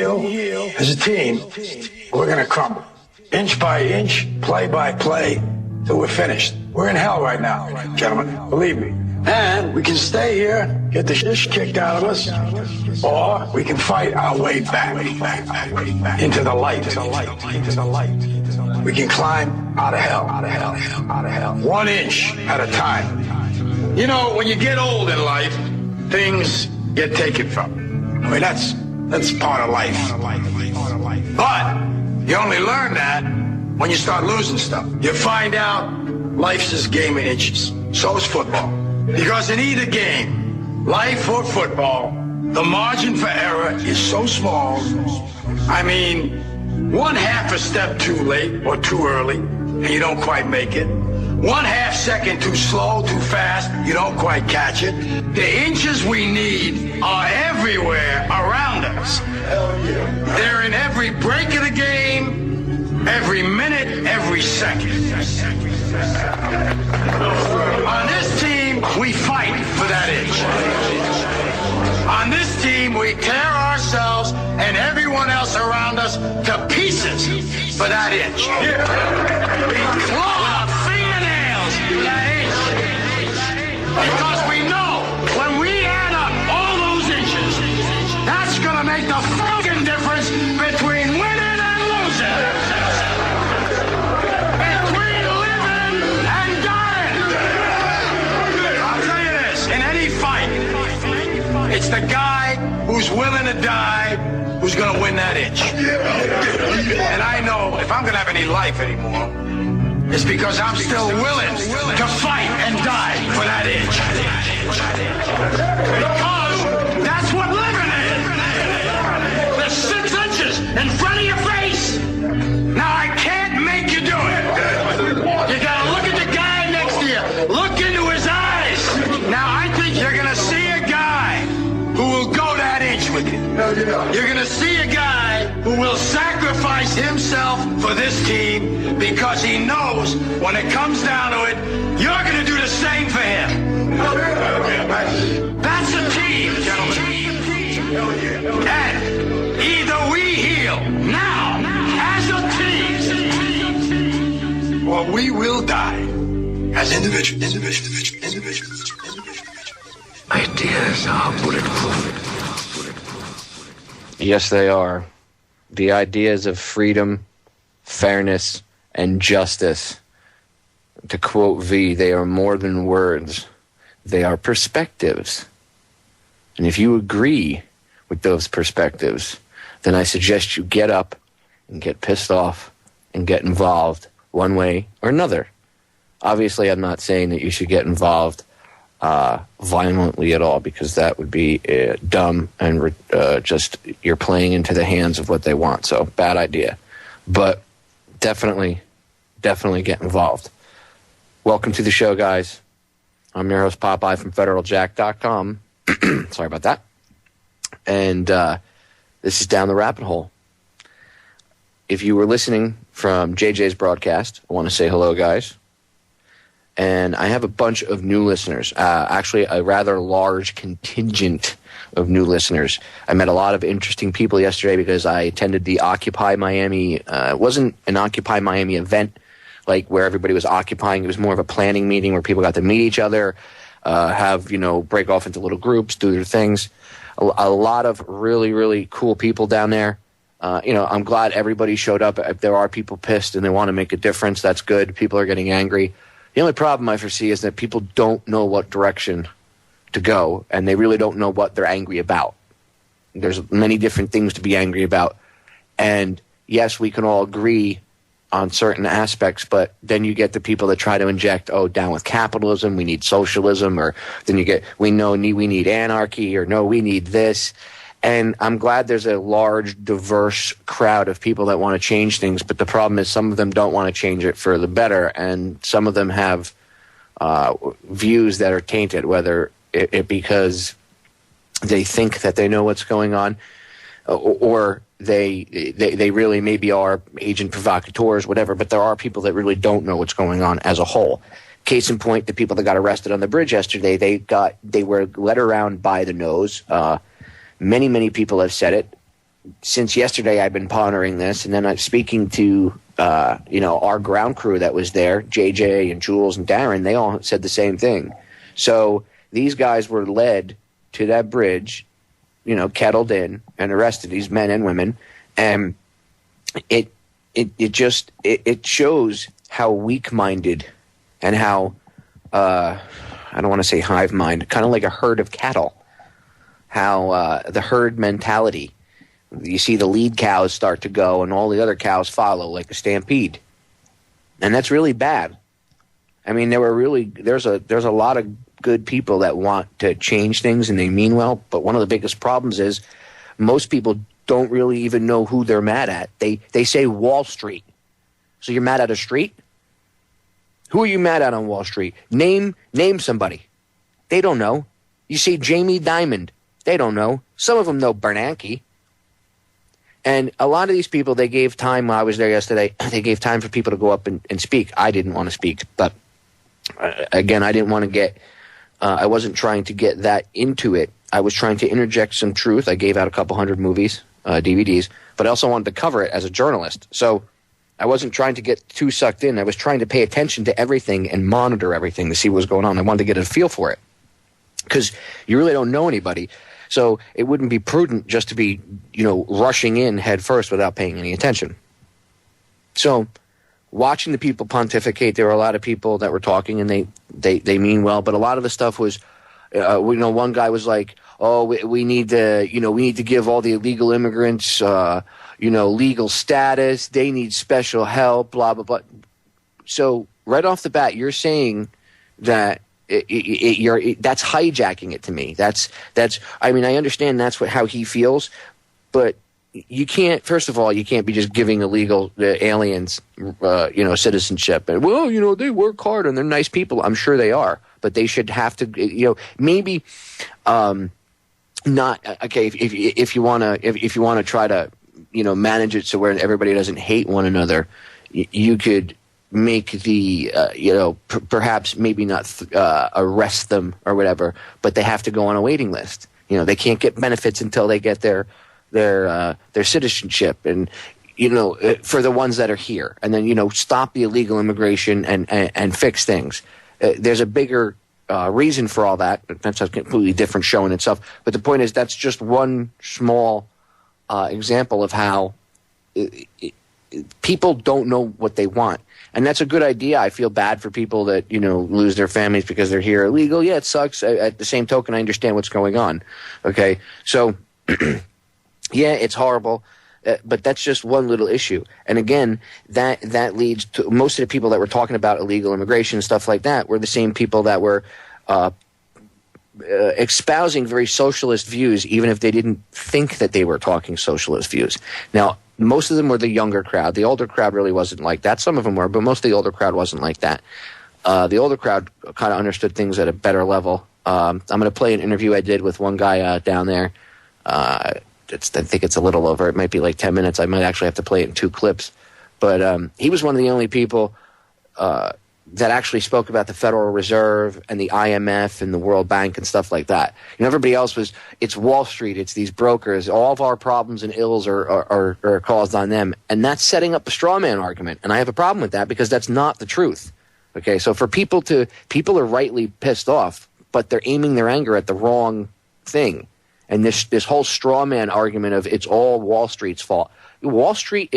heal as a team, we're going to crumble. Inch by inch, play by play, till we're finished. We're in hell right now, gentlemen, believe me. And we can stay here, get the shit kicked out of us, or we can fight our way back into the light. We can climb out of hell. 1 inch at a time. You know, when you get old in life, things get taken from you. I mean, that's part of life. But you only learn that when you start losing stuff. You find out life's this game of inches. So is football. Because in either game, life or football, the margin for error is so small. I mean, 1/2 a step too late or too early, and you don't quite make it. 1/2 second too slow, too fast, you don't quite catch it. The inches we need are everywhere around us. They're in every break of the game, every minute, every second. On this team, we fight for that inch. On this team, we tear ourselves and everyone else around us to pieces for that inch. We claw our fingernails for that inch. Because we know when we add up all those inches, that's going to make the fucking difference between winning and losing. Between living and dying. I'll tell you this, in any fight, it's the guy who's willing to die who's going to win that inch. And I know if I'm going to have any life anymore, it's because I'm still willing to fight and die for that inch. Because that's what living is. There's 6 inches in front of your face. Now I can't make you do it. You got to look at the guy next to you. Look into his eyes. Now I think you're going to see a guy who will go that inch with you. You're going to see a guy who will sacrifice himself for this team because he knows when it comes down to it, you're going to do the same for him. That's a team, gentlemen. And either we heal now as a team, or we will die as individuals. Ideas are bulletproof. Yes, they are. The ideas of freedom, fairness, and justice. To quote V, they are more than words. They are perspectives. And if you agree with those perspectives, then I suggest you get up and get pissed off and get involved one way or another. Obviously, I'm not saying that you should get involved violently at all, because that would be dumb and just you're playing into the hands of what they want. So bad idea. But definitely get involved. Welcome to the show, guys. I'm your host, Popeye from FederalJack.com. Sorry about that. And this is Down the Rabbit Hole. If you were listening from JJ's broadcast, I want to say hello, guys. And I have a bunch of new listeners, actually a rather large contingent of new listeners. I met a lot of interesting people yesterday because I attended the Occupy Miami. It wasn't an Occupy Miami event like where everybody was occupying. It was more of a planning meeting where people got to meet each other, break off into little groups, do their things. A lot of really, really cool people down there. I'm glad everybody showed up. If there are people pissed and they want to make a difference, that's good. People are getting angry. The only problem I foresee is that people don't know what direction to go, and they really don't know what they're angry about. There's many different things to be angry about. And yes, we can all agree on certain aspects, but then you get the people that try to inject, down with capitalism, we need socialism, or then you get, we need anarchy, or no, we need this. And I'm glad there's a large, diverse crowd of people that want to change things, but the problem is some of them don't want to change it for the better, and some of them have views that are tainted, whether it because they think that they know what's going on, or they really maybe are agent provocateurs, whatever, but there are people that really don't know what's going on as a whole. Case in point, the people that got arrested on the bridge yesterday, they were led around by the nose. Many people have said it. since yesterday, I've been pondering this, and then I'm speaking to our ground crew that was there, JJ and Jules and Darren. They all said the same thing. So these guys were led to that bridge, kettled in and arrested, these men and women, and it shows how weak-minded and how I don't want to say hive mind, kind of like a herd of cattle. How the herd mentality. You see the lead cows start to go and all the other cows follow like a stampede. And that's really bad. I mean, there's a lot of good people that want to change things and they mean well, but one of the biggest problems is most people don't really even know who they're mad at. They say Wall Street. So you're mad at a street? Who are you mad at on Wall Street? Name somebody. They don't know. You say Jamie Dimon. They don't know. Some of them know Bernanke. And a lot of these people, they gave time while I was there yesterday. They gave time for people to go up and speak. I didn't want to speak. But again, I didn't want to get I wasn't trying to get that into it. I was trying to interject some truth. I gave out a couple hundred movies, DVDs. But I also wanted to cover it as a journalist. So I wasn't trying to get too sucked in. I was trying to pay attention to everything and monitor everything to see what was going on. I wanted to get a feel for it. Because you really don't know anybody. So it wouldn't be prudent just to be, rushing in head first without paying any attention. So watching the people pontificate, there were a lot of people that were talking and they mean well, but a lot of the stuff was, one guy was like, oh, we need to give all the illegal immigrants, legal status. They need special help, blah, blah, blah. So right off the bat, you're saying that that's hijacking it to me. That's. I mean, I understand that's how he feels, but you can't. First of all, you can't be just giving illegal aliens, citizenship. And they work hard and they're nice people. I'm sure they are, but they should have to. Maybe not. Okay, if you want to try to manage it so where everybody doesn't hate one another, you could make the perhaps maybe not arrest them or whatever, but they have to go on a waiting list. They can't get benefits until they get their citizenship, and for the ones that are here, and then stop the illegal immigration and fix things. There's a bigger reason for all that. That's a completely different show in itself. But the point is, that's just one small example of how people don't know what they want. And that's a good idea. I feel bad for people that, lose their families because they're here illegal. Yeah, it sucks. At the same token, I understand what's going on. Okay, so, yeah, it's horrible. But that's just one little issue. And again, that leads to most of the people that were talking about illegal immigration and stuff like that were the same people that were espousing very socialist views, even if they didn't think that they were talking socialist views. Now, most of them were the younger crowd. The older crowd really wasn't like that. Some of them were, but most of the older crowd wasn't like that. The older crowd kind of understood things at a better level. I'm going to play an interview I did with one guy down there. I think it's a little over. It might be like 10 minutes. I might actually have to play it in 2 clips. But he was one of the only people that actually spoke about the Federal Reserve and the IMF and the World Bank and stuff like that. Everybody else it's Wall Street, it's these brokers. All of our problems and ills are caused on them. And that's setting up a straw man argument. And I have a problem with that because that's not the truth. Okay, so for people are rightly pissed off, but they're aiming their anger at the wrong thing. And this whole straw man argument of it's all Wall Street's fault. Wall Street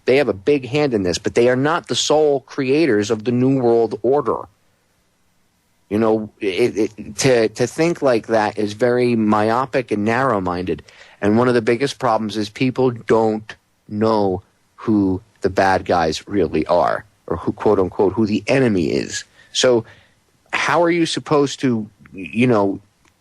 they have a big hand in this, but they are not the sole creators of the New World Order. To think like that is very myopic and narrow-minded. And one of the biggest problems is people don't know who the bad guys really are, or who, quote unquote, who the enemy is. So how are you supposed to,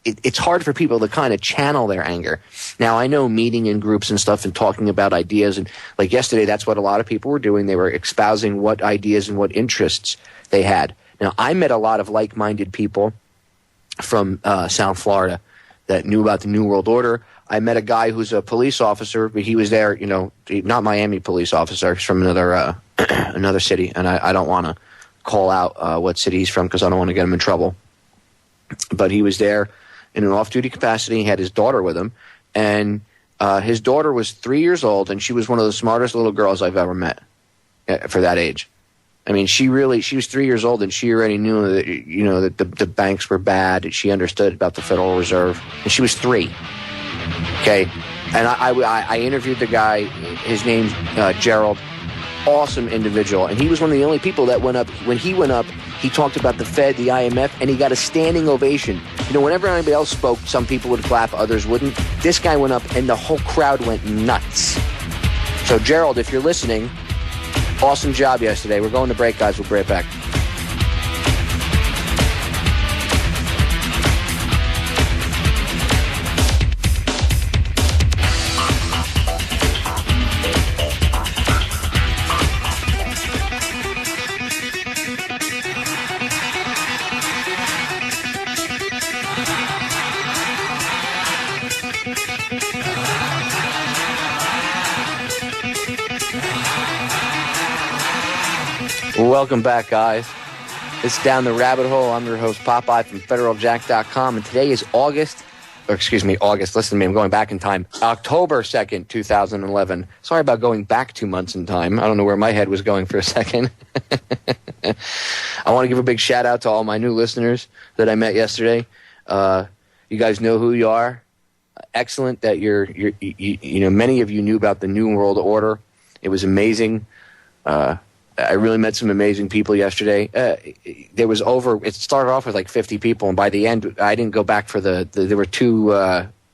it's hard for people to kind of channel their anger. Now, I know meeting in groups and stuff and talking about ideas, and like yesterday, that's what a lot of people were doing. They were espousing what ideas and what interests they had. Now, I met a lot of like-minded people from South Florida that knew about the New World Order. I met a guy who's a police officer, but he was there, not Miami police officer. He's from another city, and I don't want to call out what city he's from because I don't want to get him in trouble. But he was there in an off-duty capacity. He had his daughter with him, and His daughter was 3 years old, and she was one of the smartest little girls I've ever met for that age. I mean, she was 3 years old, and she already knew that, you know, that the banks were bad. She understood about the Federal Reserve, and she was 3. Okay, and I interviewed the guy. His name's Gerald. Awesome individual, and he was one of the only people that went up. When he went up, he talked about the Fed, the IMF, and he got a standing ovation. You know, whenever anybody else spoke, some people would clap, others wouldn't. This guy went up, and the whole crowd went nuts. So, Gerald, if you're listening, awesome job yesterday. We're going to break, guys. We'll be right back. Welcome back, guys. It's Down the Rabbit Hole. I'm your host, Popeye from FederalJack.com, and today is August. Listen to me, I'm going back in time. October 2nd, 2011. Sorry about going back 2 months in time. I don't know where my head was going for a second. I want to give a big shout out to all my new listeners that I met yesterday. You guys know who you are. Excellent that you know, many of you knew about the New World Order. It was amazing. I really met some amazing people yesterday. It started off with like 50 people, and by the end, I didn't go back for there were two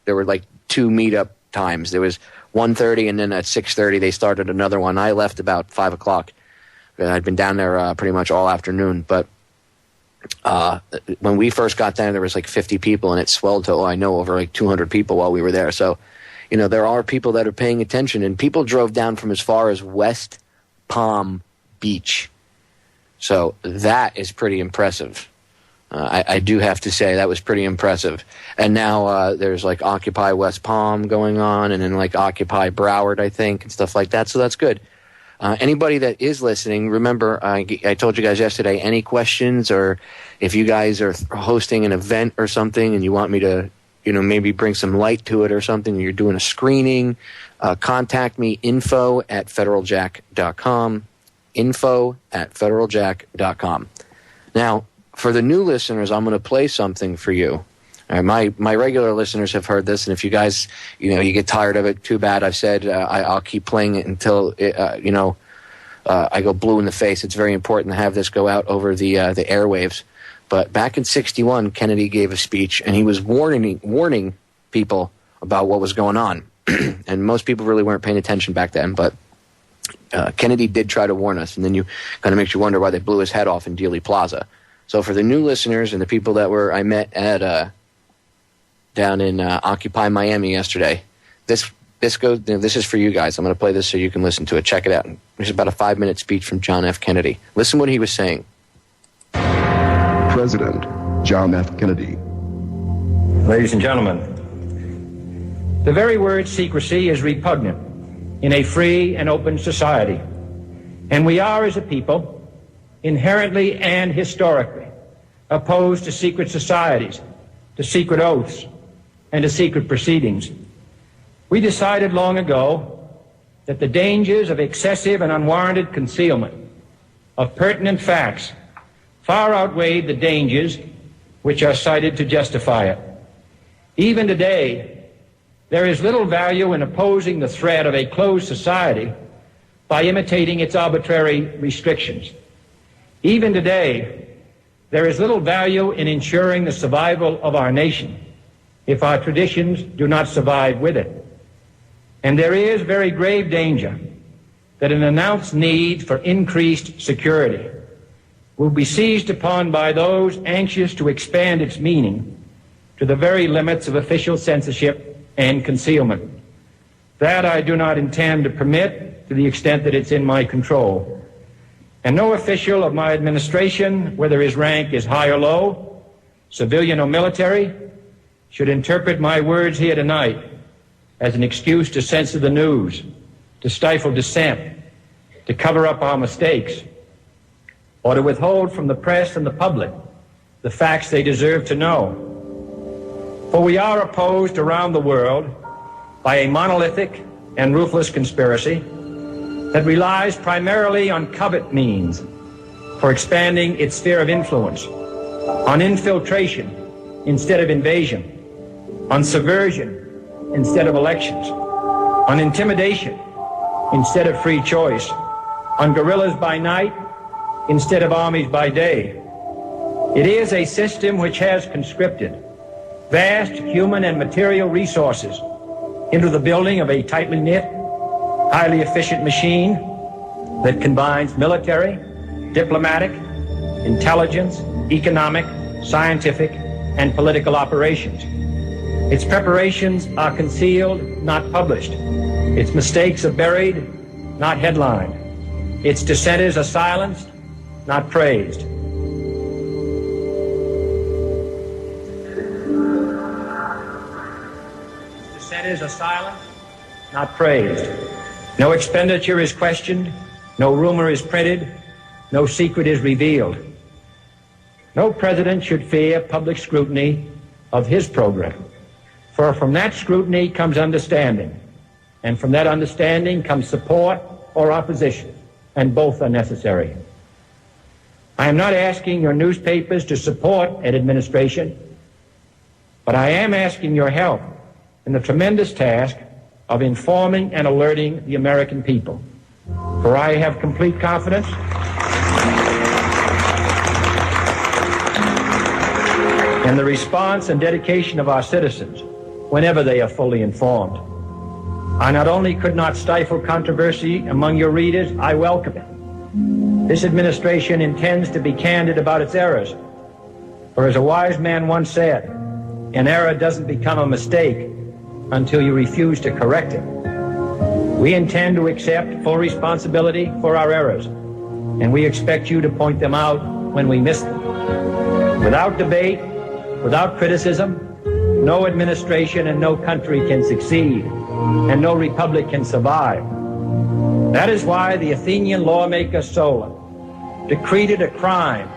meetup times. There was 1:30, and then at 6:30 they started another one. I left about 5 o'clock. I'd been down there pretty much all afternoon, but when we first got down, there was like 50 people, and it swelled to, over like 200 people while we were there. So, you know, there are people that are paying attention, and people drove down from as far as West Palm Beach. So that is pretty impressive. I do have to say that was pretty impressive. And now there's like Occupy West Palm going on, and then like Occupy Broward, I think, and stuff like that. So that's good. Anybody that is listening, remember, I told you guys yesterday, any questions, or if you guys are hosting an event or something and you want me to, you know, maybe bring some light to it or something, you're doing a screening, contact me, info@federaljack.com. info@federaljack.com. Now, for the new listeners, I'm going to play something for you. All right, my regular listeners have heard this, and if you guys, you know, you get tired of it, too bad. I've said I'll keep playing it until I go blue in the face. It's very important to have this go out over the airwaves. But back in '61, Kennedy gave a speech, and he was warning people about what was going on. And most people really weren't paying attention back then, but Kennedy did try to warn us, and then you kind of makes you wonder why they blew his head off in Dealey Plaza. So for the new listeners and the people that I met at down in Occupy Miami yesterday, this is for you guys. I'm going to play this so you can listen to it. Check it out. It's about a 5-minute speech from John F. Kennedy. Listen what he was saying. President John F. Kennedy. Ladies and gentlemen, the very word secrecy is repugnant in a free and open society. And we are, as a people, inherently and historically opposed to secret societies, to secret oaths, and to secret proceedings. We decided long ago that the dangers of excessive and unwarranted concealment of pertinent facts far outweighed the dangers which are cited to justify it. Even today, there is little value in opposing the threat of a closed society by imitating its arbitrary restrictions. Even today, there is little value in ensuring the survival of our nation if our traditions do not survive with it. And there is very grave danger that an announced need for increased security will be seized upon by those anxious to expand its meaning to the very limits of official censorship and concealment. That I do not intend to permit to the extent that it's in my control. And no official of my administration, whether his rank is high or low, civilian or military, should interpret my words here tonight as an excuse to censor the news, to stifle dissent, to cover up our mistakes, or to withhold from the press and the public the facts they deserve to know. For we are opposed around the world by a monolithic and ruthless conspiracy that relies primarily on covert means for expanding its sphere of influence, on infiltration instead of invasion, on subversion instead of elections, on intimidation instead of free choice, on guerrillas by night instead of armies by day. It is a system which has conscripted vast human and material resources into the building of a tightly knit, highly efficient machine that combines military, diplomatic, intelligence, economic, scientific, and political operations. Its preparations are concealed, not published. Its mistakes are buried, not headlined. Its dissenters are silenced, not praised. Dissenters are silenced, not praised. No expenditure is questioned, no rumor is printed, no secret is revealed. No president should fear public scrutiny of his program, for from that scrutiny comes understanding, and from that understanding comes support or opposition, and both are necessary. I am not asking your newspapers to support an administration, but I am asking your help in the tremendous task of informing and alerting the American people. For I have complete confidence in the response and dedication of our citizens whenever they are fully informed. I not only could not stifle controversy among your readers, I welcome it. This administration intends to be candid about its errors. For as a wise man once said, an error doesn't become a mistake until you refuse to correct it. We intend to accept full responsibility for our errors, and we expect you to point them out when we miss them. Without debate, without criticism, no administration and no country can succeed, and no republic can survive. That is why the Athenian lawmaker Solon decreed it a crime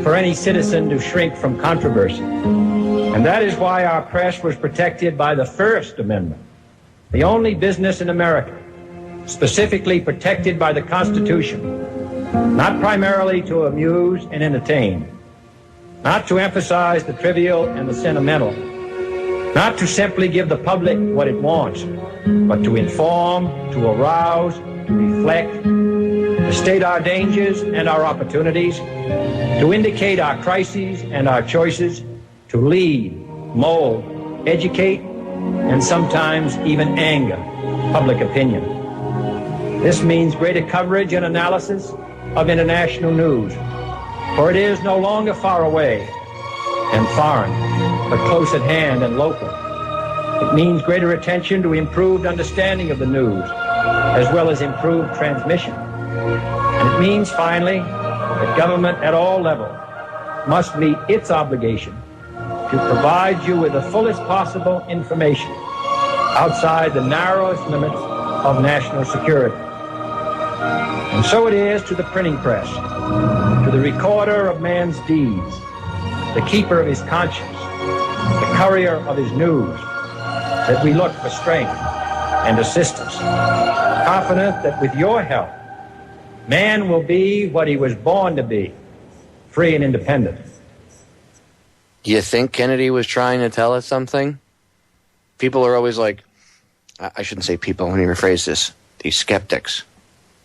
for any citizen to shrink from controversy. And that is why our press was protected by the First Amendment, the only business in America specifically protected by the Constitution, not primarily to amuse and entertain, not to emphasize the trivial and the sentimental, not to simply give the public what it wants, but to inform, to arouse, to reflect, to state our dangers and our opportunities, to indicate our crises and our choices, to lead, mold, educate, and sometimes even anger public opinion. This means greater coverage and analysis of international news, for it is no longer far away and foreign, but close at hand and local. It means greater attention to improved understanding of the news, as well as improved transmission. And it means, finally, that government at all levels must meet its obligation to provide you with the fullest possible information outside the narrowest limits of national security. And so it is to the printing press, to the recorder of man's deeds, the keeper of his conscience, the courier of his news, that we look for strength and assistance, confident that with your help, man will be what he was born to be, free and independent. Do you think Kennedy was trying to tell us something? People are always like, I shouldn't say people, let me rephrase this. These skeptics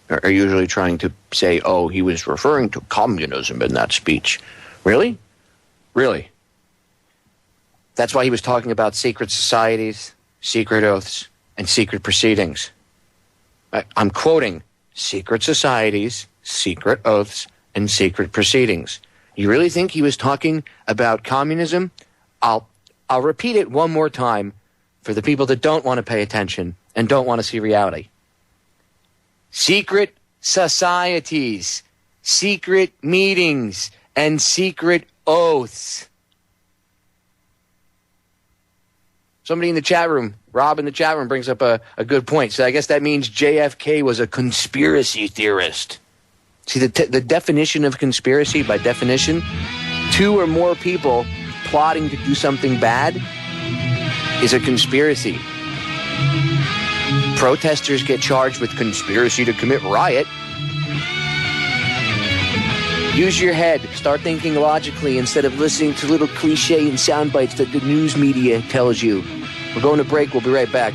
are usually trying to say, oh, he was referring to communism in that speech. Really? Really? That's why he was talking about secret societies, secret oaths, and secret proceedings. I'm quoting, secret societies, secret oaths, and secret proceedings. You really think he was talking about communism? I'll repeat it one more time for the people that don't want to pay attention and don't want to see reality. Secret societies, secret meetings, and secret oaths. Somebody in the chat room, Rob in the chat room, brings up a good point. So I guess that means JFK was a conspiracy theorist. See, the definition of conspiracy, by definition, two or more people plotting to do something bad is a conspiracy. Protesters get charged with conspiracy to commit riot. Use your head. Start thinking logically instead of listening to little cliche and sound bites that the news media tells you. We're going to break. We'll be right back.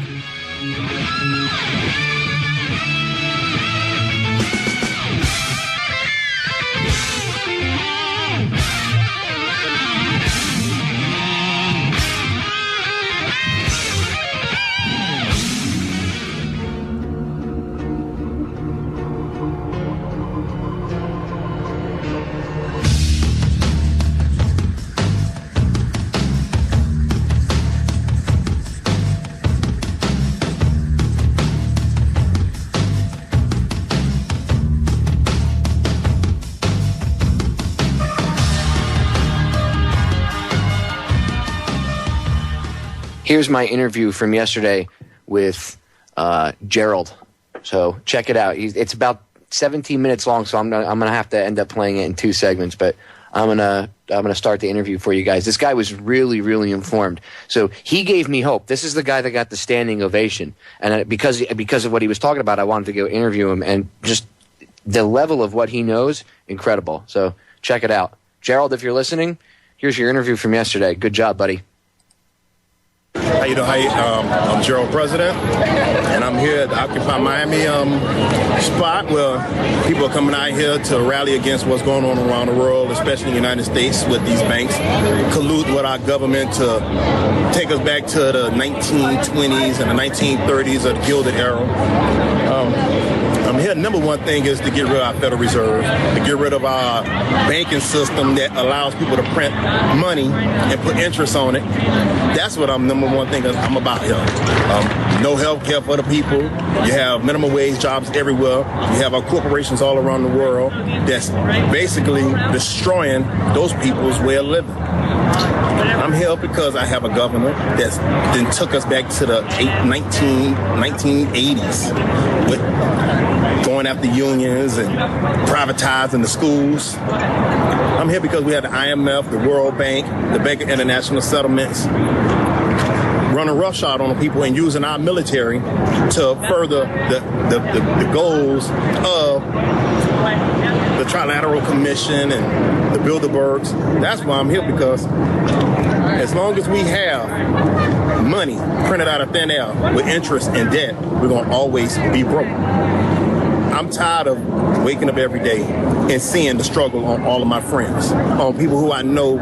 Here's my interview from yesterday with Gerald. So check it out. It's about 17 minutes long, so I'm gonna have to end up playing it in 2 segments. But I'm gonna start the interview for you guys. This guy was really, really informed. So he gave me hope. This is the guy that got the standing ovation, and because of what he was talking about, I wanted to go interview him, and just the level of what he knows, incredible. So check it out, Gerald. If you're listening, here's your interview from yesterday. Good job, buddy. How you doing? I'm Gerald President, and I'm here at the Occupy Miami spot where people are coming out here to rally against what's going on around the world, especially in the United States, with these banks colluding with our government to take us back to the 1920s and the 1930s of the Gilded Era. I'm here. Number one thing is to get rid of our Federal Reserve, to get rid of our banking system that allows people to print money and put interest on it. That's what number one thing I'm about here. No health care for the people. You have minimum wage jobs everywhere. You have our corporations all around the world that's basically destroying those people's way of living. I'm here because I have a governor that then took us back to the 1980s with going after unions and privatizing the schools. I'm here because we have the IMF, the World Bank, the Bank of International Settlements, running roughshod on the people and using our military to further the goals of the Trilateral Commission and the Bilderbergs. That's why I'm here, because as long as we have money printed out of thin air with interest and debt, we're going to always be broke. I'm tired of waking up every day and seeing the struggle on all of my friends, on people who I know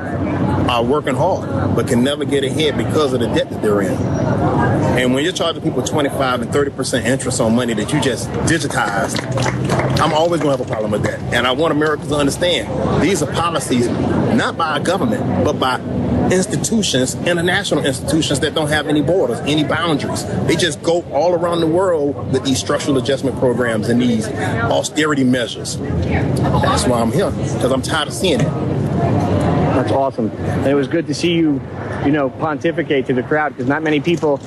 are working hard but can never get ahead because of the debt that they're in. And when you're charging people 25 and 30% interest on money that you just digitized, I'm always going to have a problem with that. And I want Americans to understand these are policies not by our government, but by institutions, international institutions that don't have any borders, any boundaries. They just go all around the world with these structural adjustment programs and these austerity measures. That's why I'm here, because I'm tired of seeing it. That's awesome. And it was good to see you, pontificate to the crowd, because not many people,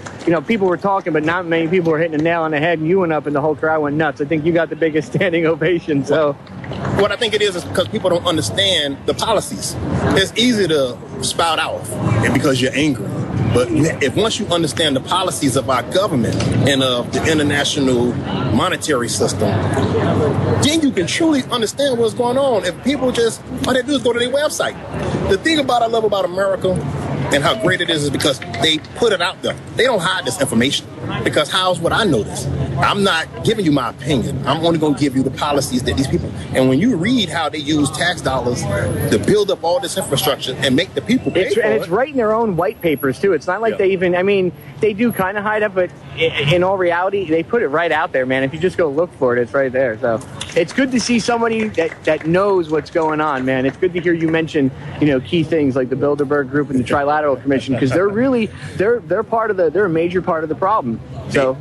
people were talking, but not many people were hitting the nail on the head, and you went up and the whole crowd went nuts. I think you got the biggest standing ovation, so. What I think it is because people don't understand the policies. It's easy to spout out and because you're angry. But if once you understand the policies of our government and of the international monetary system, then you can truly understand what's going on. If people just, all they do is go to their website. The thing I love about America and how great it is because they put it out there. They don't hide this information, because how's would I know this? I'm not giving you my opinion. I'm only going to give you the policies that these people, and when you read how they use tax dollars to build up all this infrastructure and make the people pay for it. And it's right in their own white papers too. It's not like they even, they do kind of hide it, but in all reality, they put it right out there, man. If you just go look for it, it's right there. So it's good to see somebody that knows what's going on, man. It's good to hear you mention, key things like the Bilderberg Group and the Trilateral Commission, because they're a major part of the problem. So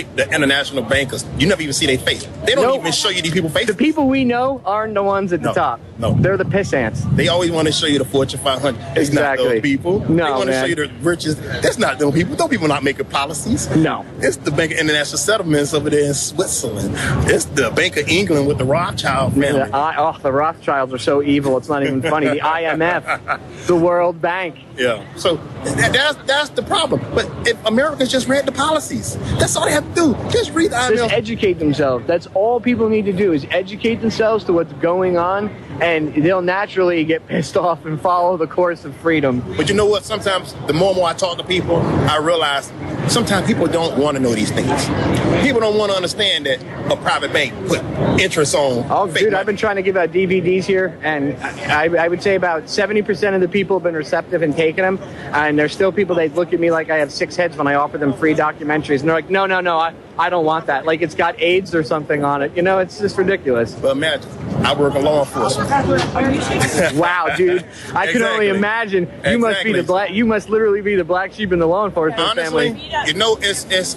the international bankers, you never even see their face. They don't even show you these people's faces. The people we know aren't the ones at the top. No. They're the piss ants. They always want to show you the Fortune 500. It's not those people. No, they want to man. show you the richest. That's not those people. Those people not making policies. No. It's the Bank of International Settlements over there in Switzerland. It's the Bank of England with the Rothschild family. The Rothschilds are so evil. It's not even funny. The IMF, the World Bank. Yeah. So that's the problem. But if Americans just read the policies, that's all they have to do. Just read the IMF. Just educate themselves. That's all people need to do is educate themselves to what's going on, and they'll naturally get pissed off and follow the course of freedom. But you know what? Sometimes the more and more I talk to people, I realize sometimes people don't want to know these things. People don't want to understand that a private bank put interest on. Oh, fake dude, money. I've been trying to give out DVDs here, and I would say about 70% of the people have been receptive and taken them, and there's still people that look at me like I have 6 heads when I offer them free documentaries, and they're like, no, I don't want that. Like it's got AIDS or something on it. You know, it's just ridiculous. But imagine, I work in law enforcement. Wow, dude. I can only imagine. You must be you must literally be the black sheep in the law enforcement Honestly, family. you know, it's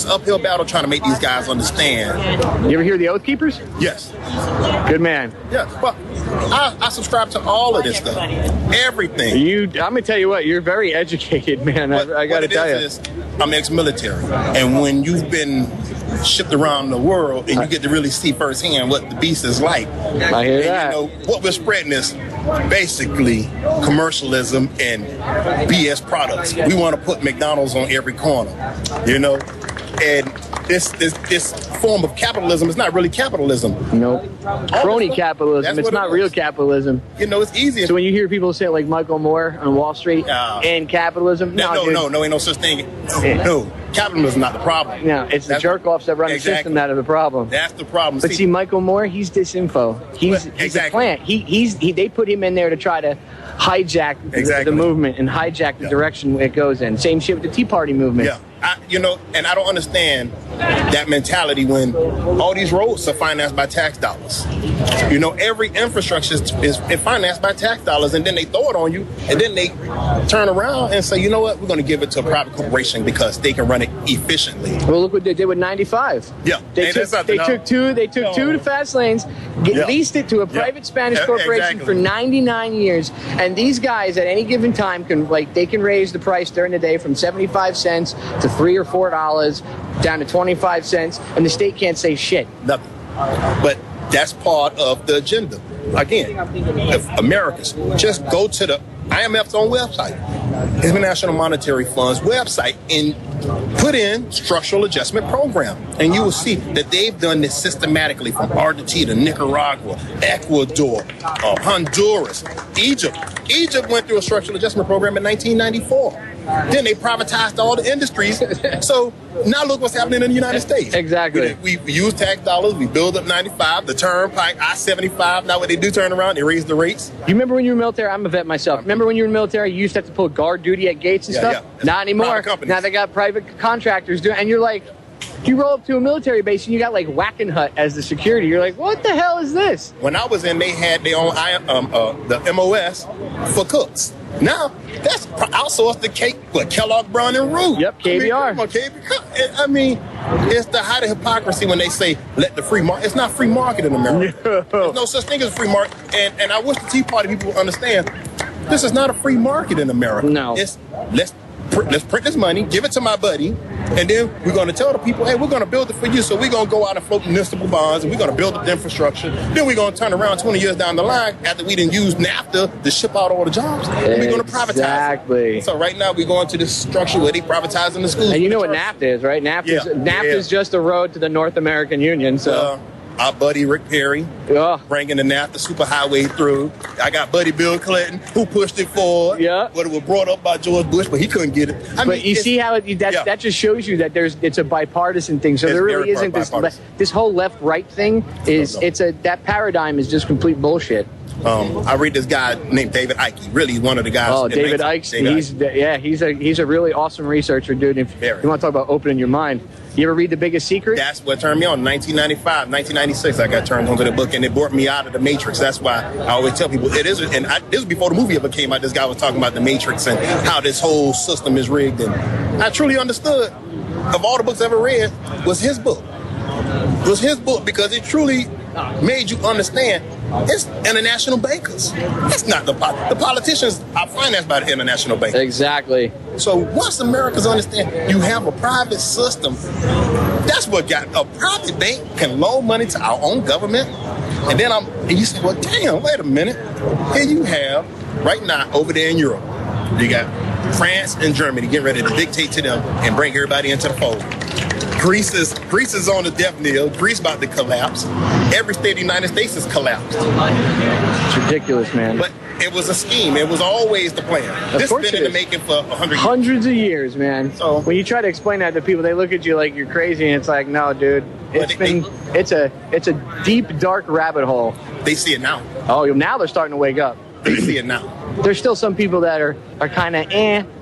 uphill battle trying to make these guys understand. You ever hear the Oath Keepers? Yes. Good man. Yeah. Well, I subscribe to all of this stuff. Everything. I'm gonna tell you what, you're very educated, man. I gotta tell you. I'm ex-military, and when you've been shipped around the world and you get to really see firsthand what the beast is like, I hear that. You know, what we're spreading is basically commercialism and BS products. We want to put McDonald's on every corner, you know, and this form of capitalism is not really capitalism. Nope. Crony capitalism. It's not real capitalism. You know, it's easy. So when you hear people say like Michael Moore on Wall Street and capitalism, no, ain't no such thing. No, capitalism is not the problem. No, it's the jerk-offs that run the system that are the problem. That's the problem. But see, Michael Moore, he's disinfo. He's a plant. They put him in there to try to hijack the movement and hijack the direction it goes in. Same shit with the Tea Party movement. Yeah. And I don't understand that mentality when all these roads are financed by tax dollars. You know, every infrastructure is financed by tax dollars, and then they throw it on you, and then they turn around and say, you know what, we're going to give it to a private corporation because they can run it efficiently. Well, look what they did with 95. Yeah. They took two fast lanes, leased it to a private Spanish corporation for 99 years, and these guys at any given time can raise the price during the day from 75 cents to $3 or $4 down to 25 cents, and the state can't say shit. Nothing. But that's part of the agenda. Again, if Americans just go to the IMF's own website, International Monetary Fund's website, and put in structural adjustment program, and you will see that they've done this systematically from Argentina, Nicaragua, Ecuador, Honduras, Egypt. Egypt went through a structural adjustment program in 1994. Then they privatized all the industries. So now look what's happening in the United States. Exactly. We use tax dollars. We build up 95, the turnpike, I-75. Now what they do turn around, they raise the rates. You remember when you were in the military? I'm a vet myself. Remember when you were in the military, you used to have to pull guard duty at gates and stuff? Yeah. Not anymore. Now they got private contractors doing, and you're like, you roll up to a military base and you got like Whacking Hut as the security. You're like, what the hell is this? When I was in, they had their own the MOS for cooks. Now that's outsourced to Kellogg, Brown and Root. Yep, KBR. I mean, it's the height of hypocrisy when they say let the free market. It's not free market in America. There's no such thing as free market. And I wish the Tea Party people would understand this is not a free market in America. No. It's let's print this money, give it to my buddy, and then we're going to tell the people, hey, we're going to build it for you. So we're going to go out and float municipal bonds, and we're going to build up the infrastructure. Then we're going to turn around 20 years down the line after we didn't use NAFTA to ship out all the jobs. And we're going to privatize. Exactly. So right now we're going to this structure where they privatizing the schools. And you know what NAFTA is, right? NAFTA is just a road to the North American Union. So. Our buddy Rick Perry bringing the NAFTA superhighway through. I got buddy Bill Clinton who pushed it forward. Yeah. But it was brought up by George Bush, but he couldn't get it. But you see how that just shows you that it's a bipartisan thing. So there really isn't this whole left-right thing. That paradigm is just complete bullshit. I read this guy named David Icke. Really, one of the guys. Oh, David Icke. He's a really awesome researcher, dude. If you want to talk about opening your mind, you ever read The Biggest Secret? That's what turned me on. 1995, 1996, I got turned onto the book, and it brought me out of the Matrix. That's why I always tell people it is. And this was before the movie ever came out. This guy was talking about the Matrix and how this whole system is rigged, and I truly understood of all the books I ever read was his book. It was his book because it truly made you understand it's international bankers. It's not the politicians are financed by the international bankers. Exactly. So once Americans understand you have a private system, that's what got a private bank can loan money to our own government. And then you say, well, damn, wait a minute. Here you have, right now, over there in Europe, you got France and Germany getting ready to dictate to them and bring everybody into the fold. Greece is on the death knell. Greece about to collapse. Every state of the United States has collapsed. It's ridiculous, man. But it was a scheme. It was always the plan. This has been in the making for 100 years. Hundreds of years, man. So when you try to explain that to people, they look at you like you're crazy, and it's like, no, dude. It's a deep, dark rabbit hole. They see it now. Oh, now they're starting to wake up. They see it now. There's still some people that are kind of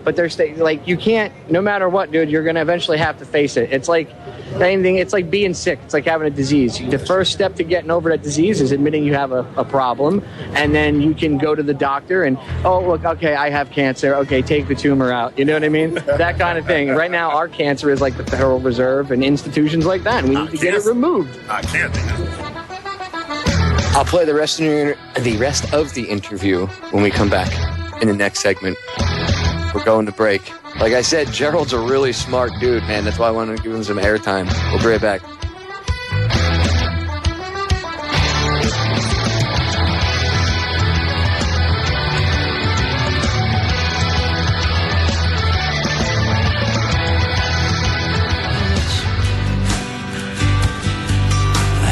but they're like, you can't, no matter what, dude, you're going to eventually have to face it. It's like anything, it's like being sick. It's like having a disease. The first step to getting over that disease is admitting you have a problem, and then you can go to the doctor and, oh, look, okay, I have cancer. Okay, take the tumor out. You know what I mean? That kind of thing. Right now, our cancer is like the Federal Reserve and institutions like that, and we need to get it removed. I can't. I'll play the rest of the interview when we come back in the next segment. We're going to break. Like I said, Gerald's a really smart dude, man. That's why I want to give him some airtime. We'll be right back.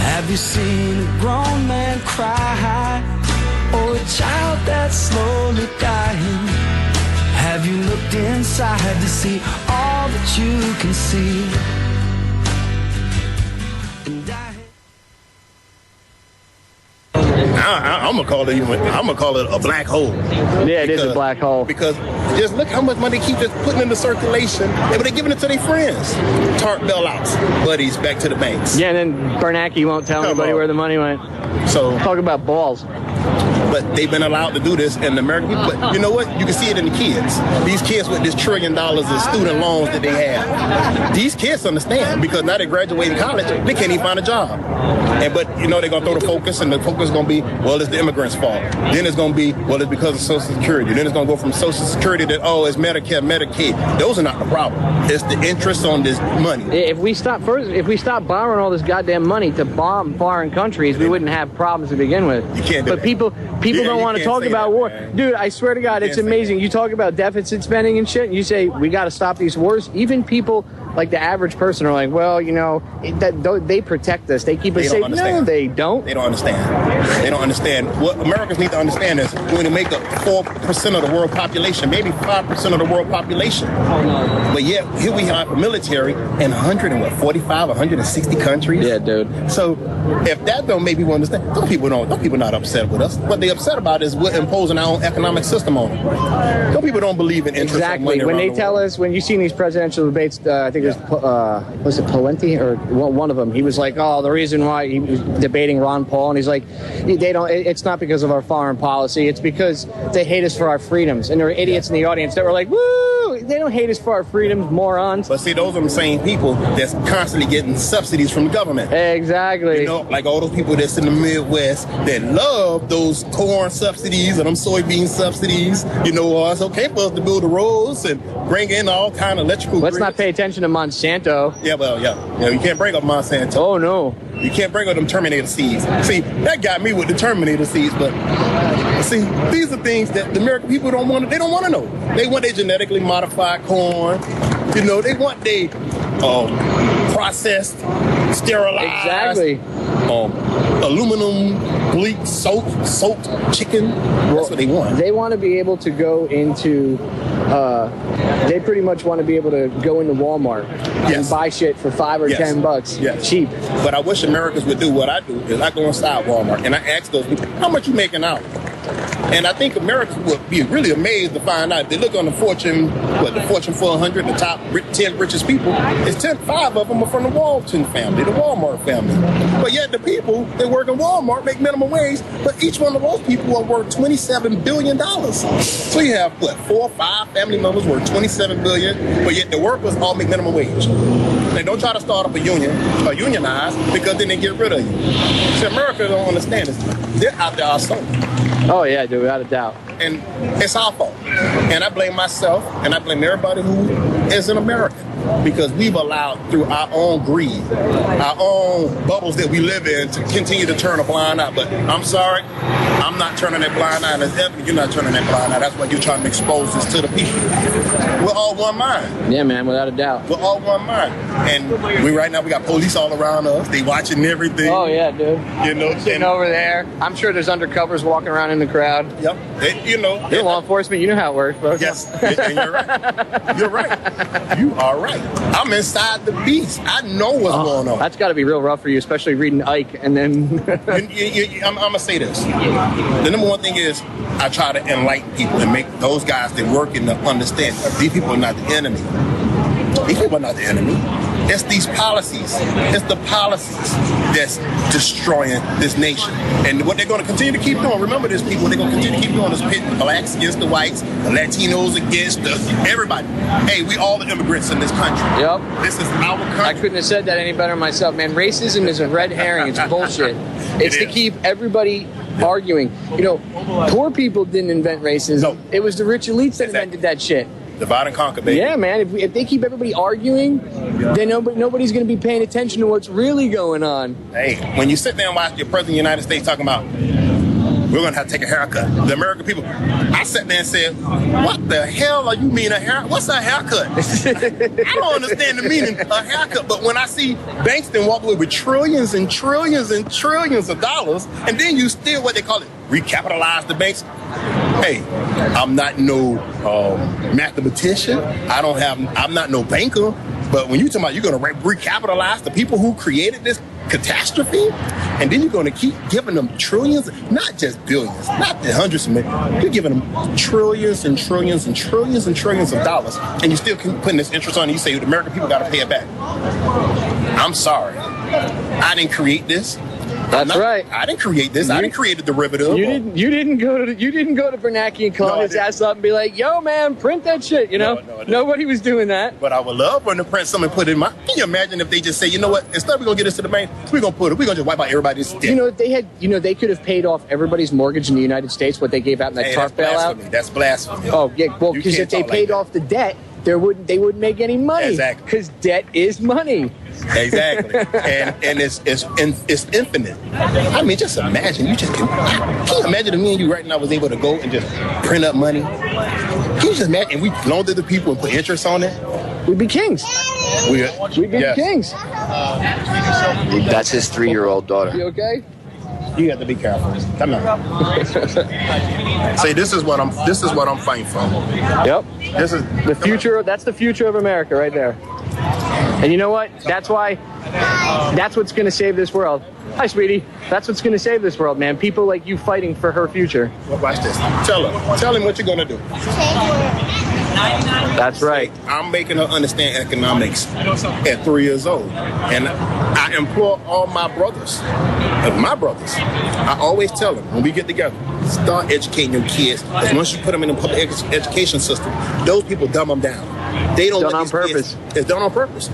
Have you seen a grown man cry, or a child that's slowly dying? Have you looked inside to see all that you can see? I'm gonna call it a black hole. Yeah, it is a black hole. Because just look how much money they keep just putting into circulation, and they're giving it to their friends. TARP bailouts, buddies, back to the banks. Yeah, and then Bernanke won't tell anybody where the money went. So talk about balls. But they've been allowed to do this in American people. But you know what? You can see it in the kids. These kids with this $1 trillion in student loans that they have. These kids understand because now they're graduating college, they can't even find a job. But they're gonna throw the focus, and the focus is gonna be, well, it's the immigrants' fault. Then it's gonna be, well, it's because of Social Security. Then it's gonna go from Social Security to, oh, it's Medicare, Medicaid. Those are not the problem. It's the interest on this money. If we stop borrowing all this goddamn money to bomb foreign countries, we wouldn't have problems to begin with. You can't do but that. People don't want to talk about war. Man. Dude, I swear to God, it's amazing. You talk about deficit spending and shit, and you say, we got to stop these wars. Even people, like the average person, are like, well, they protect us. They keep us safe. No, they don't. They don't understand. They don't understand. What Americans need to understand is when they make up 4% of the world population, maybe 5% of the world population. But yet, here we have a military in 160 countries. Yeah, dude. So if that don't make people understand, those people not upset with us. What they upset about is we're imposing our own economic system on them. Those people don't believe in interest. Exactly. When they tell us, when you've seen these presidential debates, I think it was it Pawlenty or one of them? He was like, oh, the reason why he was debating Ron Paul, and he's like, it's not because of our foreign policy, it's because they hate us for our freedoms. And there were idiots in the audience that were like, woo, they don't hate us for our freedoms, morons. But see, those are the same people that's constantly getting subsidies from the government. Exactly. Like all those people that's in the Midwest that love those corn subsidies and them soybean subsidies. It's okay for us to build the roads and bring in all kind of electrical Let's grids. not pay attention to Monsanto. Yeah, you can't bring up Monsanto. Oh, no. You can't bring up them Terminator seeds. See, that got me with the Terminator seeds, but see, these are things that the American people don't want to know. They want their genetically modified corn. They want their processed, sterilized. Exactly. Aluminum, bleach, soaked chicken. That's what they want. They want to be able to go into, they pretty much want to be able to go into Walmart and buy shit for $5 or $10 cheap. But I wish Americans would do what I do, is I go inside Walmart and I ask those people, how much you making out? And I think Americans would be really amazed to find out. If they look on the Fortune 400, the top 10 richest people, it's 5 of them are from the Walton family, the Walmart family. But yet the people that work in Walmart make minimum wage, but each one of those people are worth $27 billion. So you have, 4 or 5 family members worth $27 billion, but yet the workers all make minimum wage. They don't try to start up a union or unionize because then they get rid of you. See, America don't understand this. They're out there also. Oh, yeah, dude, without a doubt. And it's our fault. And I blame myself, and I blame everybody who is an American, because we've allowed, through our own greed, our own bubbles that we live in, to continue to turn a blind eye. But I'm sorry, I'm not turning that blind eye, and it's evident you're not turning that blind eye. That's why you're trying to expose this to the people. We're all one mind. Yeah, man, without a doubt. We're all one mind. And right now we got police all around us. They watching everything. Oh, yeah, dude. You know, sitting over there. I'm sure there's undercovers walking around in the crowd. Yep. They're law enforcement. You know how it works, bro. Yes, and you're right. You're right. You are right. I'm inside the beast. I know what's going on. That's got to be real rough for you, especially reading Ike and then... I'm going to say this. The number one thing is I try to enlighten people and make those guys that work in the understand these people are not the enemy. These people are not the enemy. It's these policies. It's the policies that's destroying this nation. And what they're going to continue to keep doing, remember this, people, they're going to continue to keep doing is pitting the blacks against the whites, the Latinos against everybody. Hey, we all the immigrants in this country. Yep. This is our country. I couldn't have said that any better myself, man. Racism is a red herring. It's bullshit. It's to keep everybody arguing. Poor people didn't invent racism. No. It was the rich elites that invented that shit. Divide and conquer, baby. Yeah, man. If they keep everybody arguing, then nobody's going to be paying attention to what's really going on. Hey, when you sit there and watch your president of the United States talking about, we're going to have to take a haircut. The American people, I sat there and said, what the hell are you mean a haircut? What's a haircut? I don't understand the meaning of a haircut. But when I see Bankston walk away with trillions and trillions and trillions of dollars, and then you still, what they call it, recapitalize the banks. Hey, I'm not no mathematician. I'm not no banker. But when you talk about you're going to recapitalize the people who created this catastrophe, and then you're going to keep giving them trillions, not just billions, not the hundreds of millions. You're giving them trillions and trillions and trillions and trillions of dollars, and you still keep putting this interest on it. You say the American people got to pay it back. I'm sorry. I didn't create this. That's right. I didn't create this. I didn't create the derivative. You didn't go to Bernanke and call his ass up and be like, "Yo, man, print that shit." No, nobody was doing that. But I would love when the print something put in my. Can you imagine if they just say, you know what? Instead we're gonna get this to the bank, we're gonna just wipe out everybody's debt. They could have paid off everybody's mortgage in the United States, what they gave out in that TARP bailout. That's blasphemy. Oh yeah, well, because if they paid off the debt, they wouldn't make any money. Exactly. Because debt is money. Exactly. and it's infinite. I mean, just imagine. Can you imagine if me and you right now was able to go and just print up money? Can you just imagine? And we loaned it to people and put interest on it? We'd be kings. We'd be kings. That's his 3-year-old daughter. You okay? You have to be careful. Come on. See, this is what I'm fighting for. Yep. This is the future. That's the future of America right there. And you know what? That's what's going to save this world. Hi, sweetie. That's what's going to save this world, man. People like you fighting for her future. Well, watch this. Tell him what you're going to do. That's right. I'm making her understand economics at 3 years old. And I implore all my brothers, I always tell them, when we get together, start educating your kids. Because once you put them in the public education system, those people dumb them down. They don't done on purpose. It's done on purpose.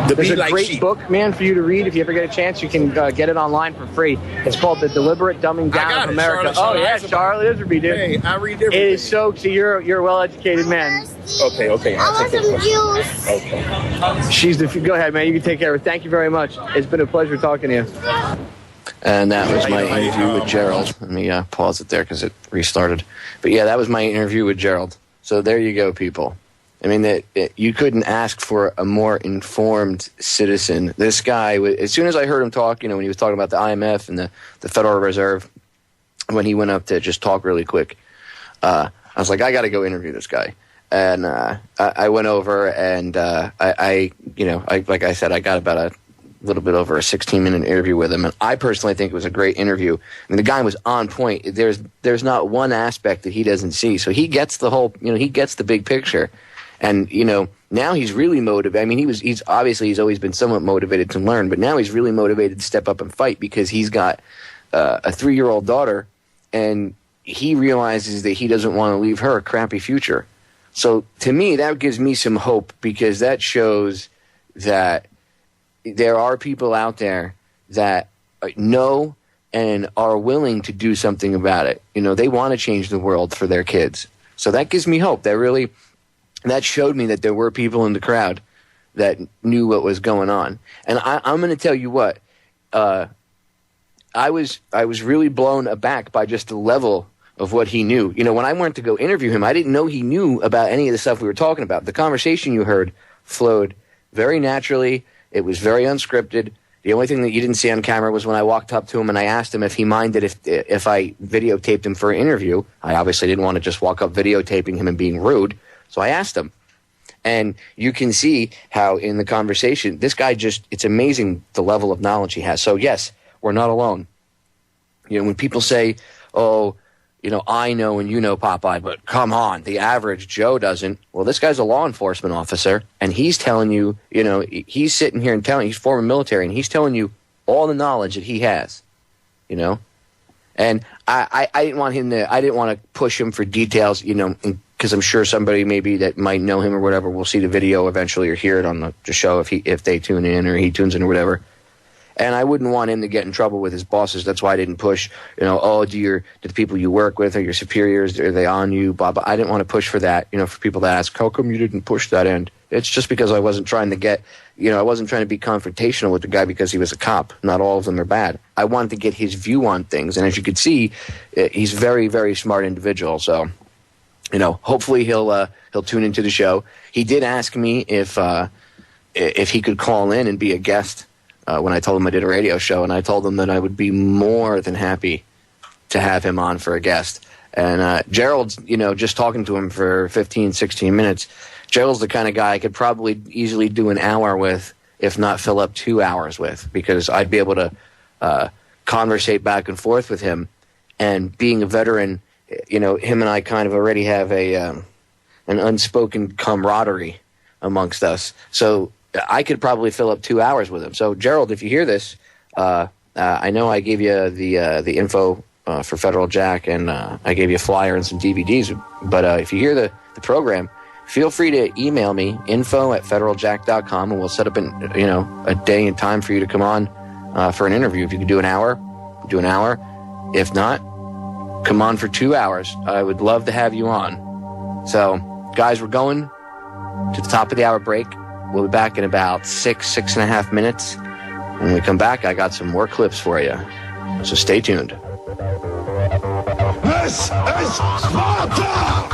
There's a great book, man, for you to read. If you ever get a chance, you can get it online for free. It's called The Deliberate Dumbing Down of America. Charlotte Iserby, dude. Hey, I read everything. It is so you're a well-educated man. Okay. I want some juice. Okay. Go ahead, man. You can take care of it. Thank you very much. It's been a pleasure talking to you. And that was my interview with Gerald. Let me pause it there because it restarted. But yeah, that was my interview with Gerald. So there you go, people. I mean, you couldn't ask for a more informed citizen. This guy, as soon as I heard him talk, when he was talking about the IMF and the Federal Reserve, when he went up to just talk really quick, I was like, I got to go interview this guy. And I went over and I like I said, I got about little bit over a 16-minute interview with him, and I personally think it was a great interview. I mean, the guy was on point. There's not one aspect that he doesn't see, so he gets the whole, he gets the big picture, and now he's really motivated. I mean, he's always been somewhat motivated to learn, but now he's really motivated to step up and fight because he's got a 3-year-old daughter, and he realizes that he doesn't want to leave her a crappy future. So to me, that gives me some hope because that shows that there are people out there that know and are willing to do something about it. They want to change the world for their kids. So that gives me hope. That showed me that there were people in the crowd that knew what was going on. And I'm going to tell you what, I was really blown aback by just the level of what he knew. When I went to go interview him, I didn't know he knew about any of the stuff we were talking about. The conversation you heard flowed very naturally. It was very unscripted. The only thing that you didn't see on camera was when I walked up to him and I asked him if he minded if I videotaped him for an interview. I obviously didn't want to just walk up videotaping him and being rude, so I asked him. And you can see how in the conversation, this guy it's amazing the level of knowledge he has. So yes, we're not alone. When people say, oh, I know and you know Popeye, but come on, the average Joe doesn't. Well, this guy's a law enforcement officer, and he's telling you, he's sitting here and telling you, he's former military, and he's telling you all the knowledge that he has, And I didn't want to push him for details, because I'm sure somebody maybe that might know him or whatever will see the video eventually or hear it on the show if they tune in or he tunes in or whatever. And I wouldn't want him to get in trouble with his bosses. That's why I didn't push, do the people you work with or your superiors, are they on you, blah, blah. I didn't want to push for that, for people that ask, how come you didn't push that end? It's just because I wasn't trying to I wasn't trying to be confrontational with the guy because he was a cop. Not all of them are bad. I wanted to get his view on things. And as you could see, he's a very, very smart individual. So, hopefully he'll tune into the show. He did ask me if he could call in and be a guest when I told him I did a radio show, and I told him that I would be more than happy to have him on for a guest. And Gerald's, just talking to him for 15, 16 minutes, Gerald's the kind of guy I could probably easily do an hour with, if not fill up 2 hours with, because I'd be able to conversate back and forth with him. And being a veteran, him and I kind of already have an unspoken camaraderie amongst us. So I could probably fill up 2 hours with him. So, Gerald, if you hear this, I know I gave you the info for Federal Jack, and I gave you a flyer and some DVDs. But if you hear the program, feel free to email me, info@federaljack.com, and we'll set up a day and time for you to come on for an interview. If you could do an hour, do an hour. If not, come on for 2 hours. I would love to have you on. So, guys, we're going to the top of the hour break. We'll be back in about 6.5 minutes. When we come back, I got some more clips for you. So stay tuned. This is Sparta!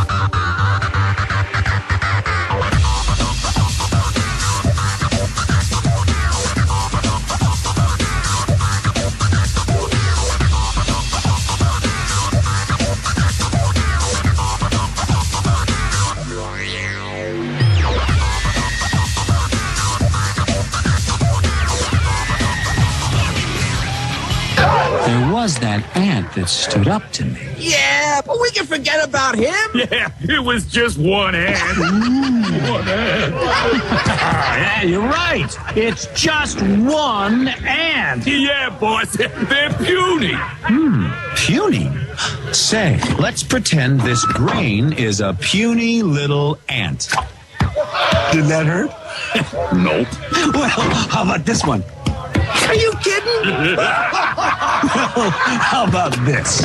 There was that ant that stood up to me. Yeah, but we can forget about him. Yeah, it was just one ant. One ant. Yeah, you're right. It's just one ant. Yeah, boss, they're puny. Puny? Say, let's pretend this grain is a puny little ant. Did that hurt? Nope. Well, how about this one? Are you kidding? Well, how about this?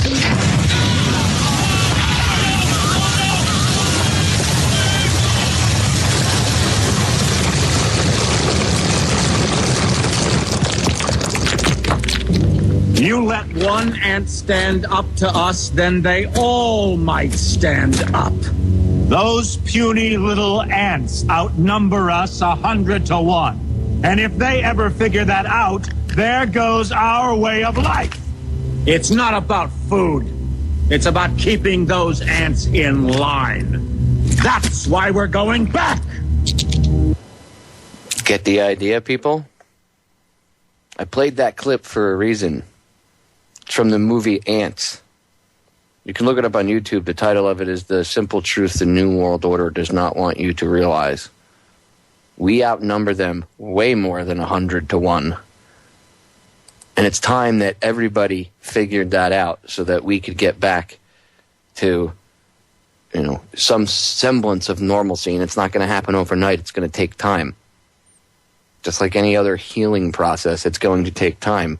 You let one ant stand up to us, then they all might stand up. Those puny little ants outnumber us 100 to 1. And if they ever figure that out, there goes our way of life. It's not about food. It's about keeping those ants in line. That's why we're going back. Get the idea, people? I played that clip for a reason. It's from the movie Ants. You can look it up on YouTube. The title of it is The Simple Truth the New World Order Does Not Want You to Realize. We outnumber them way more than 100 to 1. And it's time that everybody figured that out so that we could get back to, some semblance of normalcy. And it's not going to happen overnight. It's going to take time. Just like any other healing process, it's going to take time.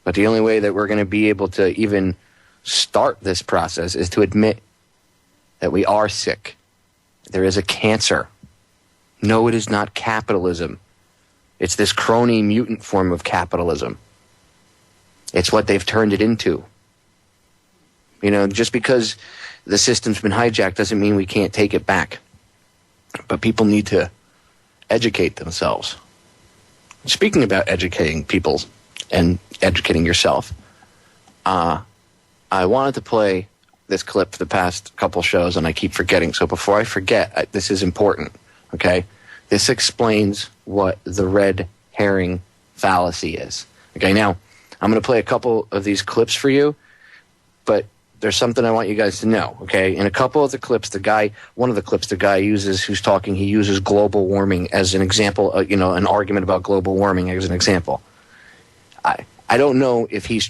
But the only way that we're going to be able to even start this process is to admit that we are sick. There is a cancer. No, it is not capitalism. It's this crony mutant form of capitalism. It's what they've turned it into. Just because the system's been hijacked doesn't mean we can't take it back. But people need to educate themselves. Speaking about educating people and educating yourself, I wanted to play this clip for the past couple shows, and I keep forgetting. So before I forget, this is important, okay? This explains what the red herring fallacy is. Okay, now, I'm going to play a couple of these clips for you, but there's something I want you guys to know, okay? In a couple of the clips, one of the clips the guy uses who's talking, he uses global warming as an example, an argument about global warming as an example. I don't know if he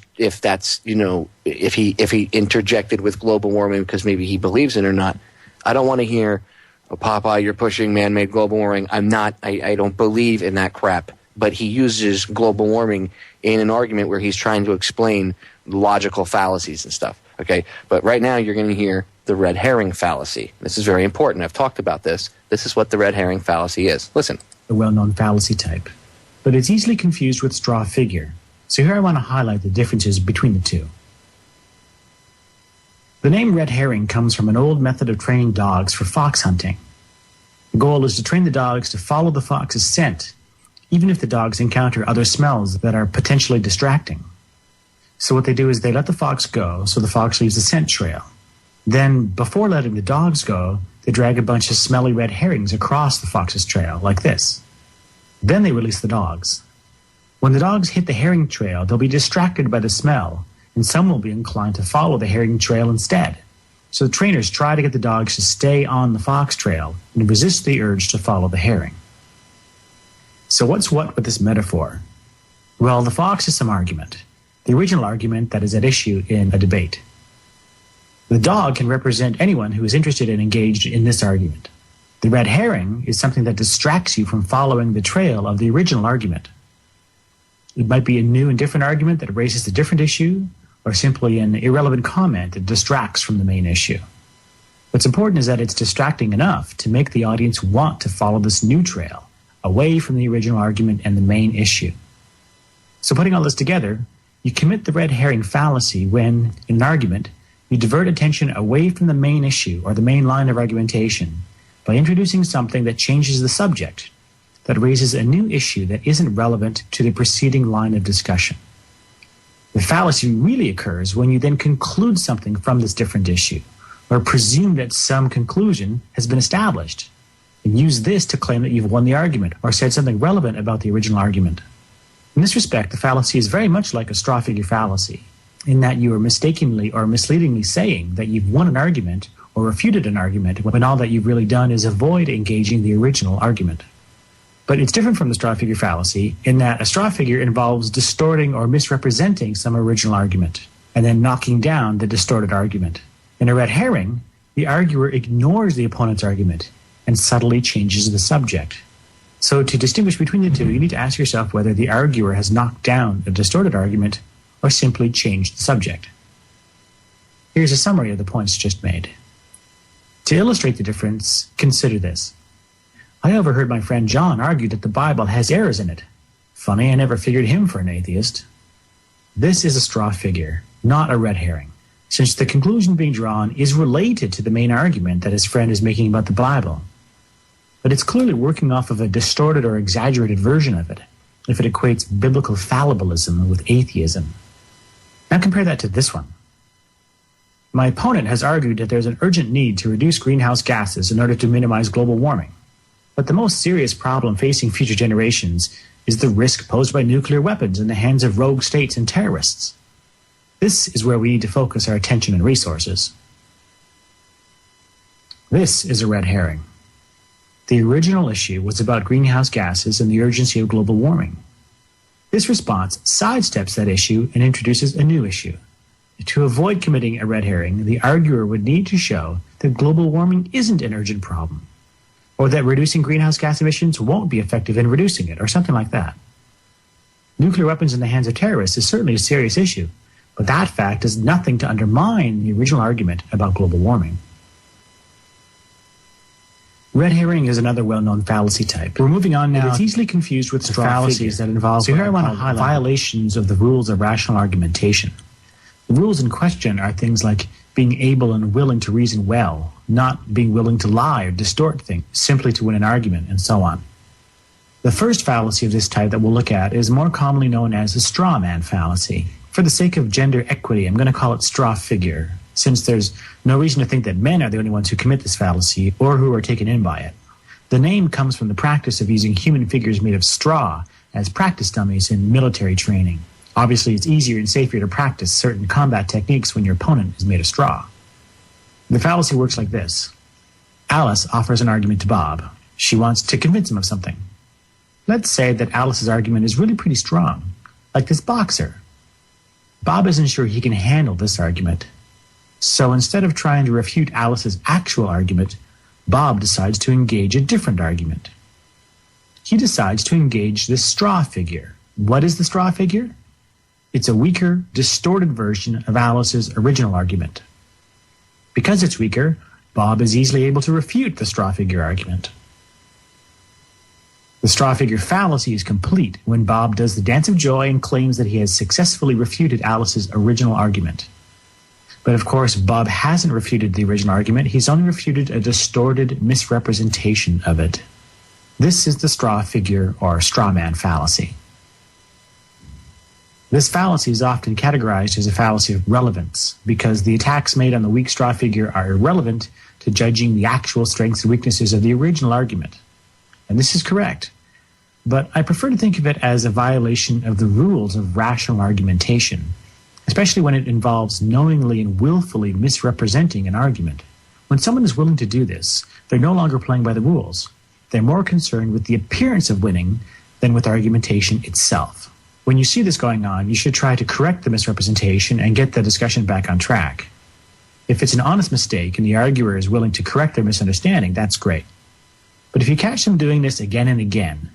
interjected with global warming because maybe he believes in it or not. I don't want to hear, Popeye, you're pushing man-made global warming. I don't believe in that crap. But he uses global warming in an argument where he's trying to explain logical fallacies and stuff. Okay, but right now you're going to hear the red herring fallacy. This is very important. I've talked about this. This is what the red herring fallacy is. Listen. A well-known fallacy type, but it's easily confused with straw figure. So here I want to highlight the differences between the two. The name red herring comes from an old method of training dogs for fox hunting. The goal is to train the dogs to follow the fox's scent, even if the dogs encounter other smells that are potentially distracting. So what they do is they let the fox go, so the fox leaves a scent trail. Then, before letting the dogs go, they drag a bunch of smelly red herrings across the fox's trail, like this. Then they release the dogs. When the dogs hit the herring trail, they'll be distracted by the smell, and some will be inclined to follow the herring trail instead. So the trainers try to get the dogs to stay on the fox trail and resist the urge to follow the herring. So what's what with this metaphor? Well, the fox is some argument. The original argument that is at issue in a debate. The dog can represent anyone who is interested and engaged in this argument. The red herring is something that distracts you from following the trail of the original argument. It might be a new and different argument that raises a different issue, or simply an irrelevant comment that distracts from the main issue. What's important is that it's distracting enough to make the audience want to follow this new trail, away from the original argument and the main issue. So putting all this together, you commit the red herring fallacy when, in an argument, you divert attention away from the main issue or the main line of argumentation by introducing something that changes the subject, that raises a new issue that isn't relevant to the preceding line of discussion. The fallacy really occurs when you then conclude something from this different issue, or presume that some conclusion has been established, and use this to claim that you've won the argument or said something relevant about the original argument. In this respect, the fallacy is very much like a straw figure fallacy, in that you are mistakenly or misleadingly saying that you've won an argument or refuted an argument when all that you've really done is avoid engaging the original argument. But it's different from the straw figure fallacy in that a straw figure involves distorting or misrepresenting some original argument and then knocking down the distorted argument. In a red herring, the arguer ignores the opponent's argument and subtly changes the subject. So to distinguish between the two, you need to ask yourself whether the arguer has knocked down a distorted argument or simply changed the subject. Here's a summary of the points just made. To illustrate the difference, consider this. I overheard my friend John argue that the Bible has errors in it. Funny, I never figured him for an atheist. This is a straw figure, not a red herring, since the conclusion being drawn is related to the main argument that his friend is making about the Bible. But it's clearly working off of a distorted or exaggerated version of it, if it equates biblical fallibilism with atheism. Now compare that to this one. My opponent has argued that there's an urgent need to reduce greenhouse gases in order to minimize global warming. But the most serious problem facing future generations is the risk posed by nuclear weapons in the hands of rogue states and terrorists. This is where we need to focus our attention and resources. This is a red herring. The original issue was about greenhouse gases and the urgency of global warming. This response sidesteps that issue and introduces a new issue. To avoid committing a red herring, the arguer would need to show that global warming isn't an urgent problem, or that reducing greenhouse gas emissions won't be effective in reducing it, or something like that. Nuclear weapons in the hands of terrorists is certainly a serious issue, but that fact does nothing to undermine the original argument about global warming. Red herring is another well-known fallacy type. We're moving on now. It's easily confused with fallacies that involve so here I want to highlight violations of the rules of rational argumentation. The rules in question are things like being able and willing to reason well, not being willing to lie or distort things simply to win an argument, and so on. The first fallacy of this type that we'll look at is more commonly known as the straw man fallacy. For the sake of gender equity, I'm going to call it straw figure, since there's no reason to think that men are the only ones who commit this fallacy or who are taken in by it. The name comes from the practice of using human figures made of straw as practice dummies in military training. Obviously, it's easier and safer to practice certain combat techniques when your opponent is made of straw. The fallacy works like this. Alice offers an argument to Bob. She wants to convince him of something. Let's say that Alice's argument is really pretty strong, like this boxer. Bob isn't sure he can handle this argument. So instead of trying to refute Alice's actual argument, Bob decides to engage a different argument. He decides to engage this straw figure. What is the straw figure? It's a weaker, distorted version of Alice's original argument. Because it's weaker, Bob is easily able to refute the straw figure argument. The straw figure fallacy is complete when Bob does the dance of joy and claims that he has successfully refuted Alice's original argument. But of course, Bob hasn't refuted the original argument. He's only refuted a distorted misrepresentation of it. This is the straw figure or straw man fallacy. This fallacy is often categorized as a fallacy of relevance because the attacks made on the weak straw figure are irrelevant to judging the actual strengths and weaknesses of the original argument. And this is correct. But I prefer to think of it as a violation of the rules of rational argumentation, especially when it involves knowingly and willfully misrepresenting an argument. When someone is willing to do this, they're no longer playing by the rules. They're more concerned with the appearance of winning than with argumentation itself. When you see this going on, you should try to correct the misrepresentation and get the discussion back on track. If it's an honest mistake and the arguer is willing to correct their misunderstanding, that's great. But if you catch them doing this again and again,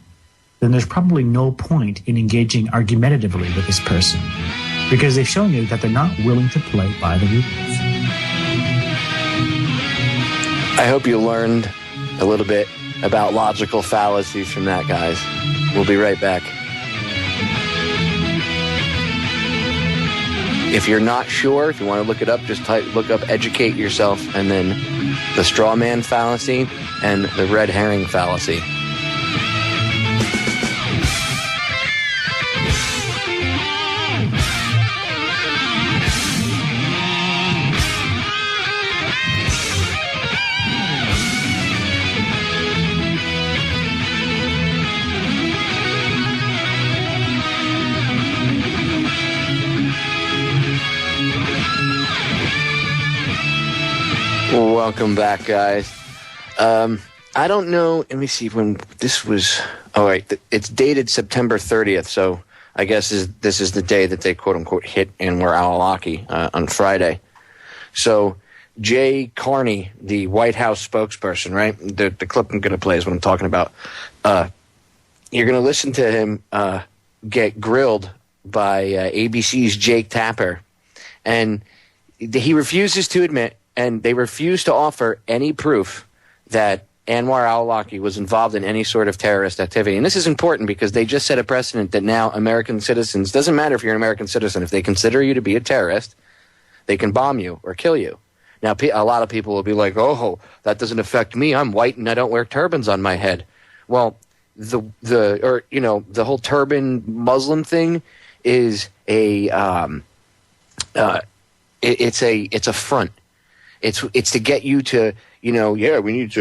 then there's probably no point in engaging argumentatively with this person, because they've shown you that they're not willing to play by the rules. I hope you learned a little bit about logical fallacies from that, guys. We'll be right back. If you're not sure, if you want to look it up, just look up educate yourself, and then the straw man fallacy and the red herring fallacy. Welcome back, guys. I don't know. Let me see when this was. All right, it's dated September 30th, so I guess this is the day that they quote unquote hit Anwar al-Awlaki on Friday. So Jay Carney, the White House spokesperson, right? The clip I'm going to play is what I'm talking about. You're going to listen to him get grilled by ABC's Jake Tapper, and he refuses to admit. And they refuse to offer any proof that Anwar al-Awlaki was involved in any sort of terrorist activity. And this is important because they just set a precedent that now American citizens, doesn't matter if you're an American citizen, if they consider you to be a terrorist, they can bomb you or kill you. Now, a lot of people will be like, oh, that doesn't affect me. I'm white and I don't wear turbans on my head. Well, the whole turban Muslim thing is it's a front. It's to get you to, we need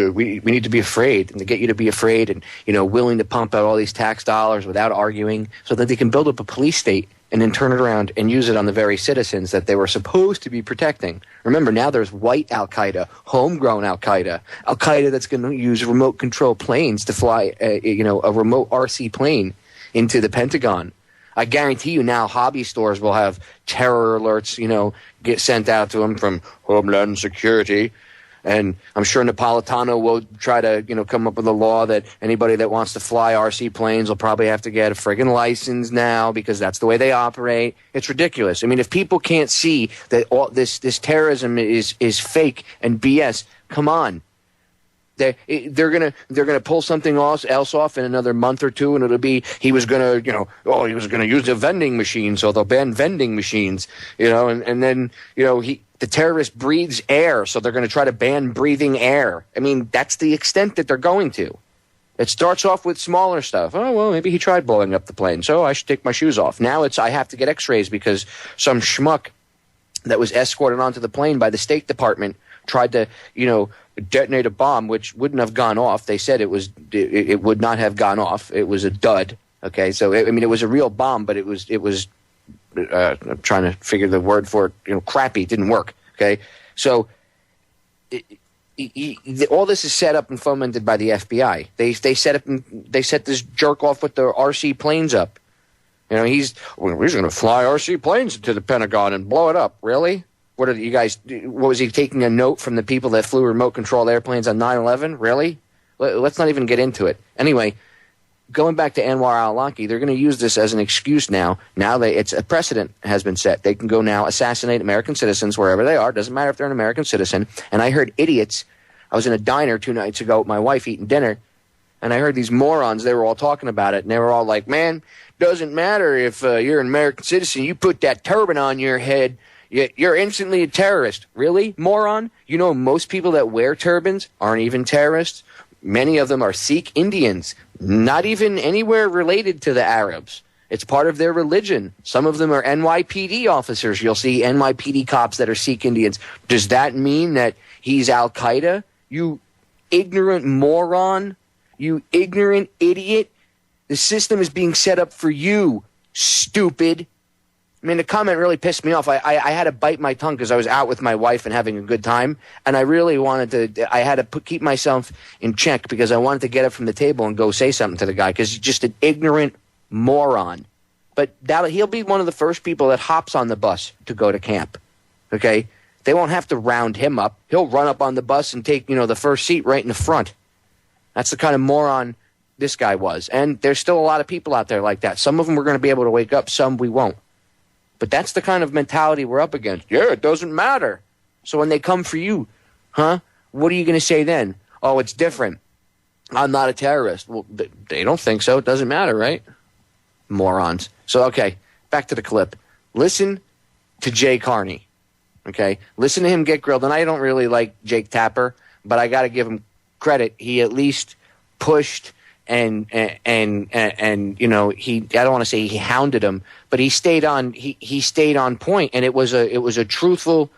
to be afraid, and to get you to be afraid and, willing to pump out all these tax dollars without arguing so that they can build up a police state and then turn it around and use it on the very citizens that they were supposed to be protecting. Remember, now there's white Al-Qaeda, homegrown Al-Qaeda that's going to use remote control planes to fly, a remote RC plane into the Pentagon. I guarantee you now hobby stores will have terror alerts, get sent out to them from Homeland Security. And I'm sure Napolitano will try to, come up with a law that anybody that wants to fly RC planes will probably have to get a friggin' license now because that's the way they operate. It's ridiculous. I mean, if people can't see that all this terrorism is fake and BS, come on. They're gonna pull something else off in another month or two, and it'll be he was gonna use a vending machine, so they'll ban vending machines, and then the terrorist breathes air, so they're going to try to ban breathing air. I mean, that's the extent that they're going to. It starts off with smaller stuff. Oh, well, maybe he tried blowing up the plane, so I should take my shoes off. Now it's I have to get x-rays because some schmuck that was escorted onto the plane by the State Department tried to, detonate a bomb, which wouldn't have gone off. They said it would not have gone off. It was a dud. Okay, so, it was a real bomb, but it was I'm trying to figure the word for it, crappy. It didn't work. Okay, so all this is set up and fomented by the FBI. They set this jerk off with the RC planes up. He's going to fly RC planes into the Pentagon and blow it up. Really? What was he taking a note from the people that flew remote controlled airplanes on 9/11? Really? Let's not even get into it. Anyway, going back to Anwar al-Awlaki, they're going to use this as an excuse now. Now it's a precedent has been set. They can go now assassinate American citizens wherever they are. Doesn't matter if they're an American citizen. And I heard idiots. I was in a diner 2 nights ago with my wife eating dinner, and I heard these morons. They were all talking about it, and they were all like, "Man, doesn't matter if you're an American citizen. You put that turban on your head, you're instantly a terrorist." Really, moron? Most people that wear turbans aren't even terrorists. Many of them are Sikh Indians, not even anywhere related to the Arabs. It's part of their religion. Some of them are NYPD officers. You'll see NYPD cops that are Sikh Indians. Does that mean that he's Al-Qaeda? You ignorant moron. You ignorant idiot. The system is being set up for you, stupid. I mean, the comment really pissed me off. I had to bite my tongue because I was out with my wife and having a good time, and I really wanted to. I had to keep myself in check because I wanted to get up from the table and go say something to the guy because he's just an ignorant moron. But he'll be one of the first people that hops on the bus to go to camp. Okay, they won't have to round him up. He'll run up on the bus and take the first seat right in the front. That's the kind of moron this guy was, and there's still a lot of people out there like that. Some of them we're going to be able to wake up. Some we won't. But that's the kind of mentality we're up against. Yeah, it doesn't matter. So when they come for you, what are you going to say then? Oh, it's different. I'm not a terrorist. Well, they don't think so. It doesn't matter, right? Morons. So, okay, back to the clip. Listen to Jay Carney, okay? Listen to him get grilled. And I don't really like Jake Tapper, but I got to give him credit. He at least pushed and I don't want to say he hounded him, but he stayed on point, and it was a truthful,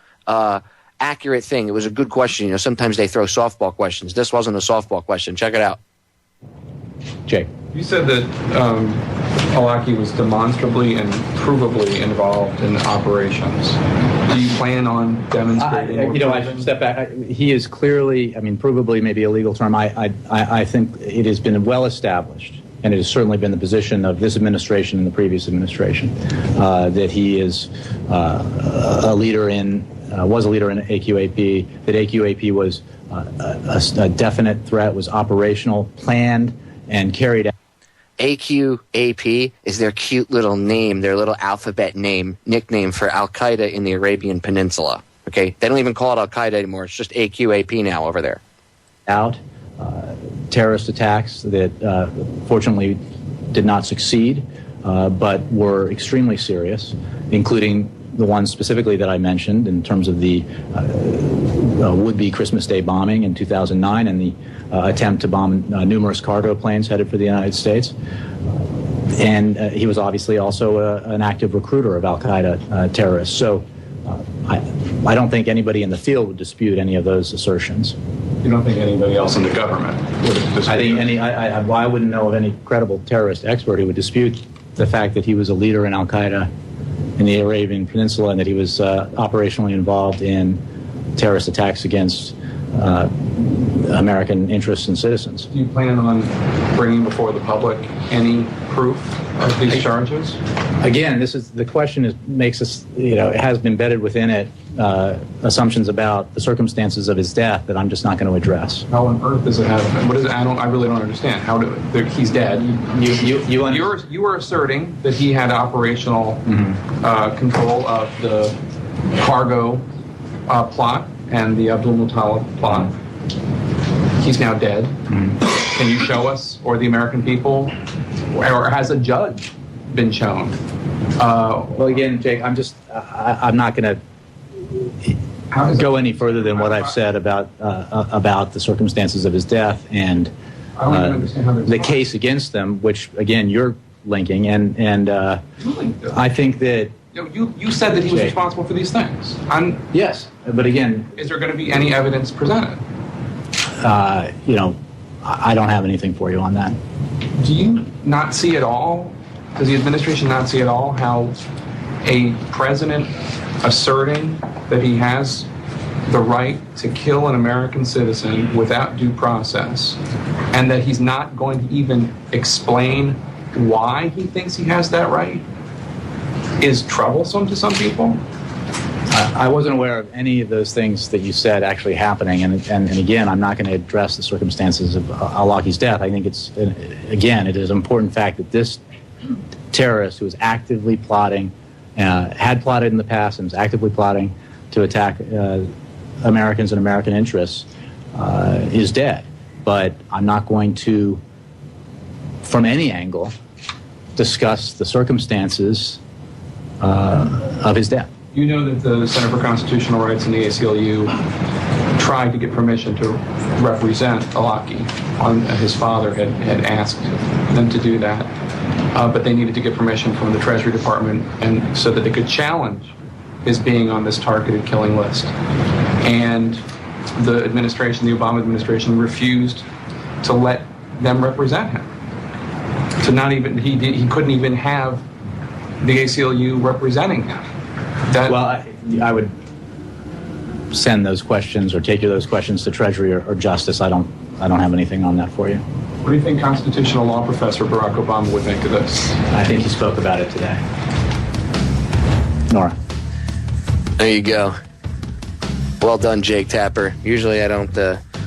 accurate thing. It was a good question. Sometimes they throw softball questions. This wasn't a softball question. Check it out. Jay, you said that Awlaki was demonstrably and provably involved in operations. Do you plan on demonstrating? I should step back. He is clearly, provably may be a legal term. I think it has been well established, and it has certainly been the position of this administration and the previous administration, that he is was a leader in AQAP, that AQAP was a definite threat, was operational, planned, and carried out. AQAP is their cute little name, their little alphabet nickname for Al-Qaeda in the Arabian Peninsula. Okay? They don't even call it Al-Qaeda anymore. It's just AQAP now over there. Terrorist attacks that fortunately did not succeed, but were extremely serious, including the ones specifically that I mentioned in terms of the would-be Christmas Day bombing in 2009 and the attempt to bomb numerous cargo planes headed for the United States. And he was obviously also an active recruiter of al-Qaeda terrorists. So I don't think anybody in the field would dispute any of those assertions. You don't think anybody else in the government would dispute? I think I wouldn't know of any credible terrorist expert who would dispute the fact that he was a leader in Al-Qaeda in the Arabian Peninsula and that he was operationally involved in terrorist attacks against American interests and citizens. Do you plan on bringing before the public any proof of these charges? Again, this is the question. Makes us, it has embedded within it assumptions about the circumstances of his death that I'm just not going to address. How on earth does it have? What is it? I really don't understand. He's dead. You are asserting that he had operational control of the cargo plot and the Abdul Muttalib plot. He's now dead. Can you show us, or the American people, or has a judge been shown? Well, again, Jake, I'm not going to go any further than what I've said about the circumstances of his death and the case against them, which again you're linking, and I think that you said that he was responsible for these things. Yes, but again, is there going to be any evidence presented? I don't have anything for you on that. Do you not see at all? Does the administration not see at all how a president asserting that he has the right to kill an American citizen without due process, and that he's not going to even explain why he thinks he has that right, is troublesome to some people? I wasn't aware of any of those things that you said actually happening, and again, I'm not going to address the circumstances of al-Awlaki's death. I think it is an important fact that this terrorist who was actively plotting, had plotted in the past and was actively plotting to attack Americans and American interests, is dead. But I'm not going to, from any angle, discuss the circumstances of his death. You know that the Center for Constitutional Rights and the ACLU tried to get permission to represent Awlaki. His father had asked them to do that, but they needed to get permission from the Treasury Department, and so that they could challenge his being on this targeted killing list. And the administration, the Obama administration, refused to let them represent him. To not even he couldn't even have the ACLU representing him. I would send those questions or take those questions to Treasury or Justice. I don't have anything on that for you. What do you think constitutional law professor Barack Obama would think of this? I think he spoke about it today. Nora. There you go. Well done, Jake Tapper. Usually I don't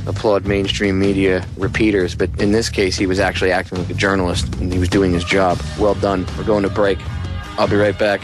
applaud mainstream media repeaters, but in this case he was actually acting like a journalist and he was doing his job. Well done. We're going to break. I'll be right back.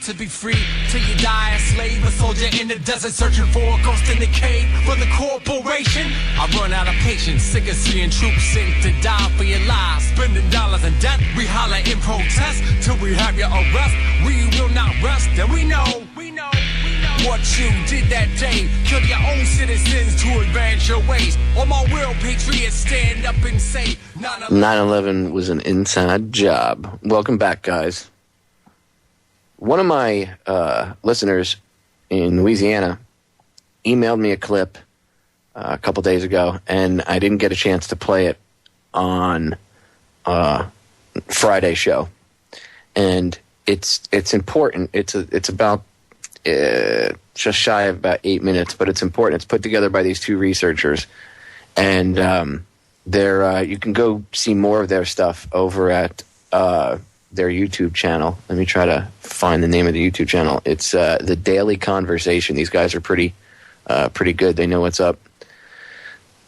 To be free till you die a slave, a soldier in the desert searching for a ghost in the cave for the corporation. I run out of patience, sick of seeing troops sink to die for your lives, spending dollars in debt. We holler in protest till we have your arrest. We will not rest, and we know what you did that day. Kill your own citizens to advance your ways. All my real patriots stand up and say 9/11 was an inside job. Welcome back, guys. One of my listeners in Louisiana emailed me a clip a couple days ago, and I didn't get a chance to play it on Friday's show. And it's important. It's about just shy of about 8 minutes, but it's important. It's put together by these two researchers, and you can go see more of their stuff over at their YouTube channel. Let me try to find the name of the YouTube channel. It's The Daily Conversation. These guys are pretty good. They know what's up.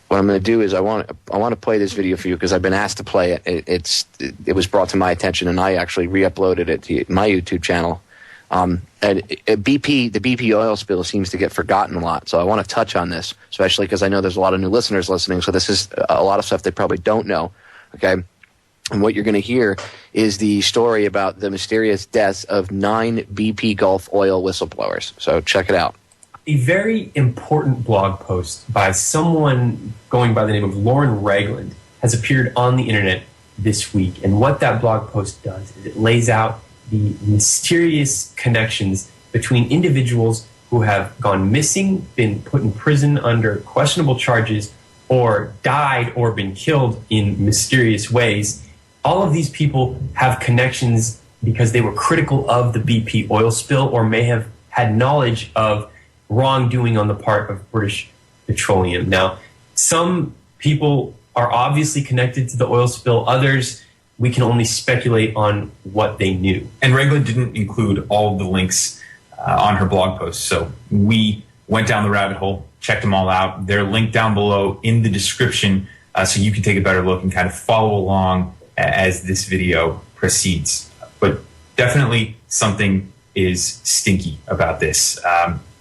What I'm going to do is I want to play this video for you because I've been asked to play it. It was brought to my attention, and I actually re-uploaded it to my YouTube channel. And the BP oil spill seems to get forgotten a lot, so I want to touch on this, especially because I know there's a lot of new listeners listening, so this is a lot of stuff they probably don't know, okay? And what you're going to hear is the story about the mysterious deaths of 9 BP Gulf oil whistleblowers. So check it out. A very important blog post by someone going by the name of Lauren Ragland has appeared on the internet this week. And what that blog post does is it lays out the mysterious connections between individuals who have gone missing, been put in prison under questionable charges, or died or been killed in mysterious ways. All of these people have connections because they were critical of the BP oil spill or may have had knowledge of wrongdoing on the part of British Petroleum. Now, some people are obviously connected to the oil spill. Others, we can only speculate on what they knew. And Regla didn't include all of the links on her blog post. So we went down the rabbit hole, checked them all out. They're linked down below in the description so you can take a better look and kind of follow along as this video proceeds. But definitely something is stinky about this.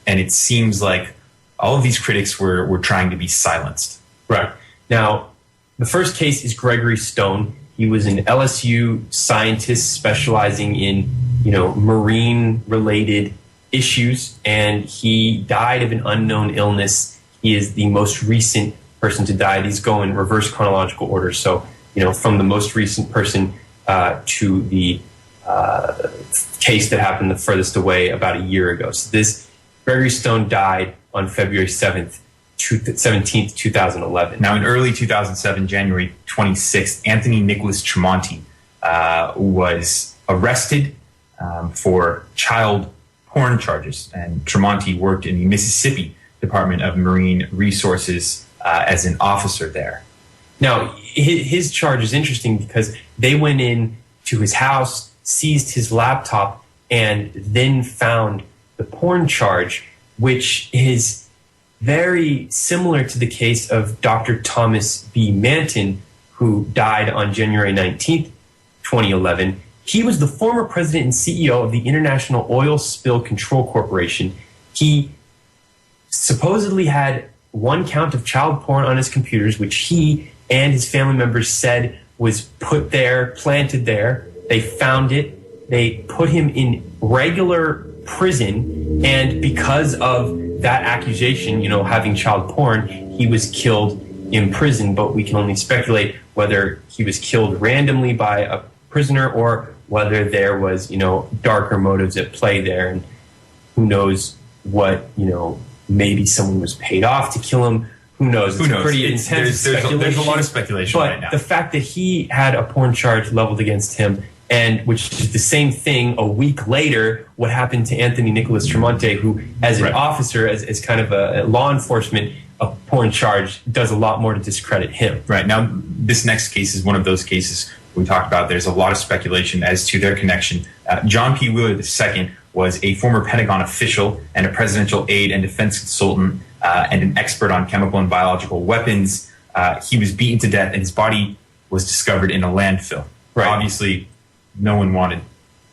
And it seems like all of these critics were trying to be silenced. Right. Now, the first case is Gregory Stone. He was an LSU scientist specializing in, marine-related issues, and he died of an unknown illness. He is the most recent person to die. These go in reverse chronological order. So, from the most recent person to the case that happened the furthest away about a year ago. So this Gregory Stone died on February 17th, 2011. Now, in early 2007, January 26th, Anthony Nicholas Tremonti was arrested for child porn charges. And Tremonti worked in the Mississippi Department of Marine Resources as an officer there. Now, his charge is interesting because they went in to his house, seized his laptop, and then found the porn charge, which is very similar to the case of Dr. Thomas B. Manton, who died on January 19th, 2011. He was the former president and CEO of the International Oil Spill Control Corporation. He supposedly had one count of child porn on his computers, which he and his family members said was put there, planted there. They found it. They put him in regular prison, and because of that accusation, having child porn, he was killed in prison. But we can only speculate whether he was killed randomly by a prisoner or whether there was, darker motives at play there. And who knows what, maybe someone was paid off to kill him. Who knows? Who knows? Pretty intense speculation. There's a lot of speculation but right now. The fact that he had a porn charge leveled against him, and which is the same thing a week later, what happened to Anthony Nicholas Tremonti, who, as an officer, as kind of a law enforcement, a porn charge does a lot more to discredit him. Right. Now, this next case is one of those cases we talked about. There's a lot of speculation as to their connection. John P. Wheeler II was a former Pentagon official and a presidential aide and defense consultant and an expert on chemical and biological weapons. He was beaten to death, and his body was discovered in a landfill. Right. Obviously, no one wanted,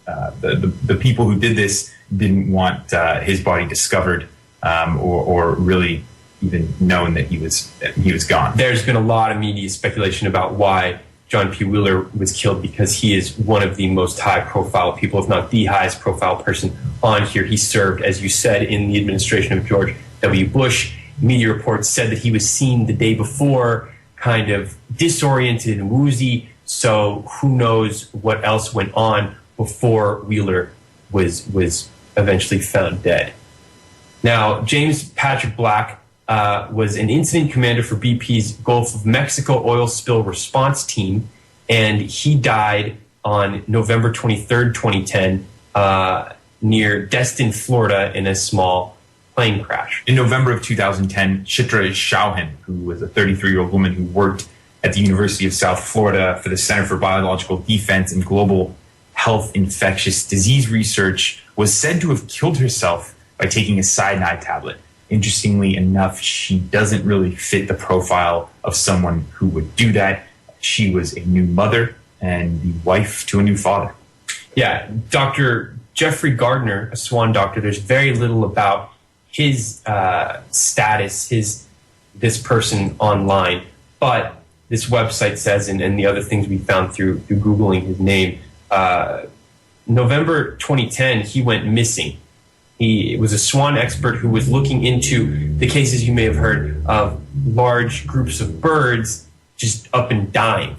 the people who did this didn't want his body discovered or really even known that he was gone. There's been a lot of media speculation about why John P. Wheeler was killed, because he is one of the most high-profile people, if not the highest-profile person on here. He served, as you said, in the administration of George W. Bush. Media reports said that he was seen the day before, kind of disoriented and woozy. So who knows what else went on before Wheeler was eventually found dead. Now, James Patrick Black was an incident commander for BP's Gulf of Mexico oil spill response team, and he died on November 23rd, 2010, near Destin, Florida, in a small plane crash. In November of 2010, Chitra Chauhan, who was a 33-year-old woman who worked at the University of South Florida for the Center for Biological Defense and Global Health Infectious Disease Research, was said to have killed herself by taking a cyanide tablet. Interestingly enough, she doesn't really fit the profile of someone who would do that. She was a new mother and the wife to a new father. Yeah, Dr. Jeffrey Gardner, a Swan doctor, there's very little about his status, this person online, but this website says, and the other things we found through Googling his name, November 2010, he went missing. He was a swan expert who was looking into the cases you may have heard of large groups of birds just up and dying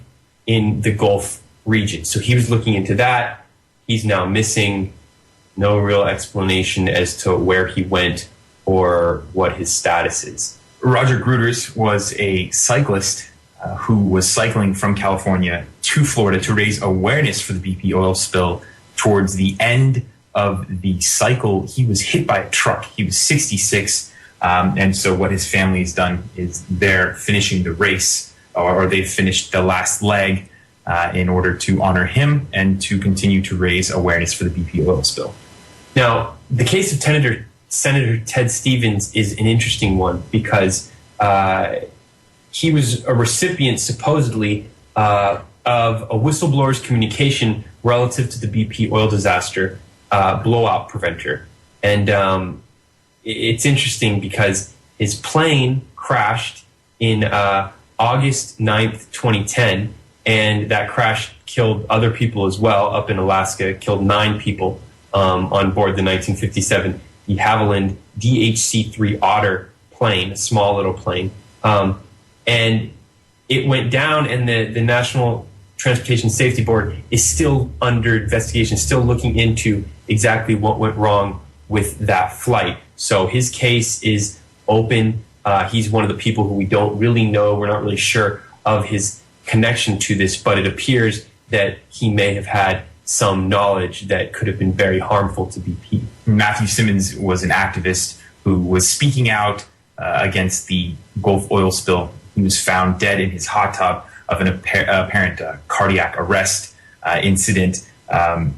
in the Gulf region. So he was looking into that. He's now missing. No real explanation as to where he went or what his status is. Roger Gruters was a cyclist who was cycling from California to Florida to raise awareness for the BP oil spill. Towards the end of the cycle, he was hit by a truck. He was 66. And so what his family has done is they're finishing the race, or they've finished the last leg in order to honor him and to continue to raise awareness for the BP oil spill. Now, the case of Senator Ted Stevens is an interesting one because he was a recipient, supposedly, of a whistleblower's communication relative to the BP oil disaster blowout preventer. And it's interesting because his plane crashed in August 9th, 2010, and that crash killed other people as well up in Alaska, killed 9 people on board the 1957 de Havilland DHC-3 Otter plane, a small little plane. And it went down, and the National Transportation Safety Board is still under investigation, still looking into exactly what went wrong with that flight. So his case is open. He's one of the people who we don't really know. We're not really sure of his connection to this, but it appears that he may have had some knowledge that could have been very harmful to BP. Matthew Simmons was an activist who was speaking out against the Gulf oil spill. He was found dead in his hot tub of an apparent cardiac arrest incident. And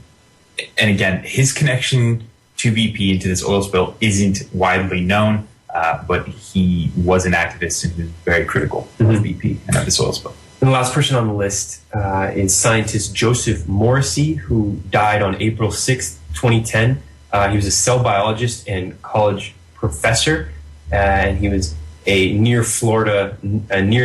again, his connection to BP and to this oil spill isn't widely known, but he was an activist and he was very critical of BP and of this oil spill. And the last person on the list is scientist Joseph Morrissey, who died on April 6th, 2010. He was a cell biologist and college professor, and he was a near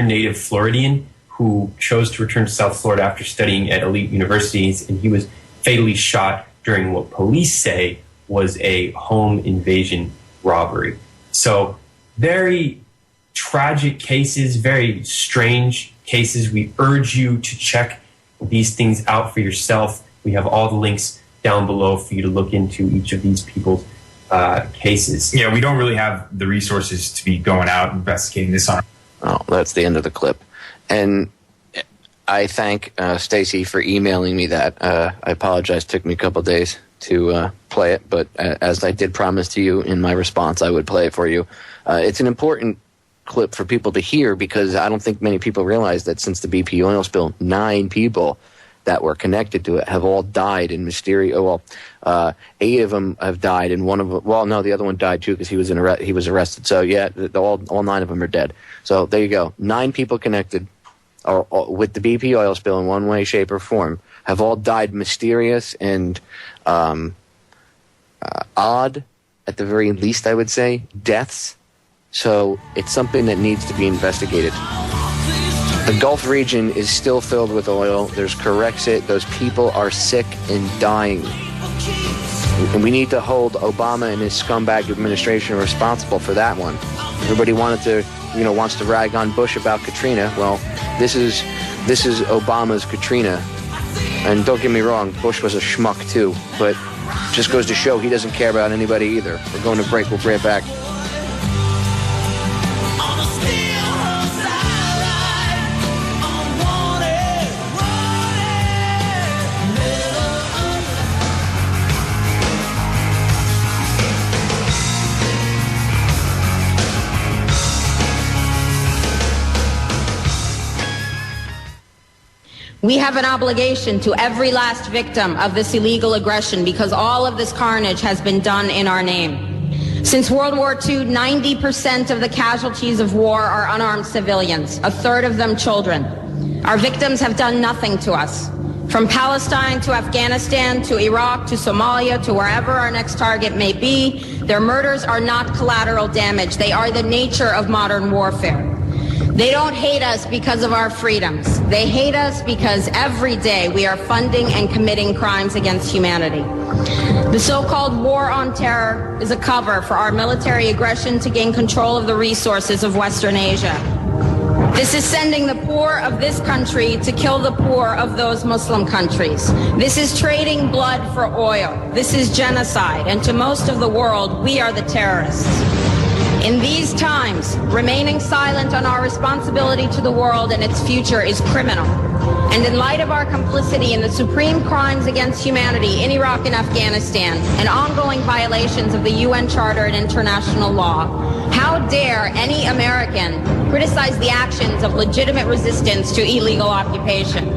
native Floridian who chose to return to South Florida after studying at elite universities, and he was fatally shot during what police say was a home invasion robbery. So very tragic cases, very strange cases. We urge you to check these things out for yourself. We have all the links down below for you to look into each of these people's cases. Yeah, we don't really have the resources to be going out investigating this on. Oh, that's the end of the clip. And I thank Stacy for emailing me that. I apologize. It took me a couple of days to play it, but as I did promise to you in my response, I would play it for you. It's an important clip for people to hear because I don't think many people realize that since the BP oil spill, 9 people that were connected to it have all died in mysterious. 8 of them have died, and one of them. Well, no, the other one died too because he was arrested. So yeah, all 9 of them are dead. So there you go. 9 people connected with the BP oil spill in one way, shape, or form have all died mysterious and odd, at the very least, I would say, deaths. So it's something that needs to be investigated. The Gulf region is still filled with oil. There's Corexit. Those people are sick and dying. And we need to hold Obama and his scumbag administration responsible for that one. Everybody wants to rag on Bush about Katrina. Well, this is Obama's Katrina. And don't get me wrong, Bush was a schmuck too. But just goes to show he doesn't care about anybody either. We're going to break. We'll be right back. We have an obligation to every last victim of this illegal aggression because all of this carnage has been done in our name. Since World War II, 90% of the casualties of war are unarmed civilians, a third of them children. Our victims have done nothing to us. From Palestine to Afghanistan to Iraq to Somalia to wherever our next target may be, their murders are not collateral damage. They are the nature of modern warfare. They don't hate us because of our freedoms. They hate us because every day we are funding and committing crimes against humanity. The so-called war on terror is a cover for our military aggression to gain control of the resources of Western Asia. This is sending the poor of this country to kill the poor of those Muslim countries. This is trading blood for oil. This is genocide. And to most of the world, we are the terrorists. In these times, remaining silent on our responsibility to the world and its future is criminal. And in light of our complicity in the supreme crimes against humanity in Iraq and Afghanistan and ongoing violations of the UN Charter and international law, how dare any American criticize the actions of legitimate resistance to illegal occupation?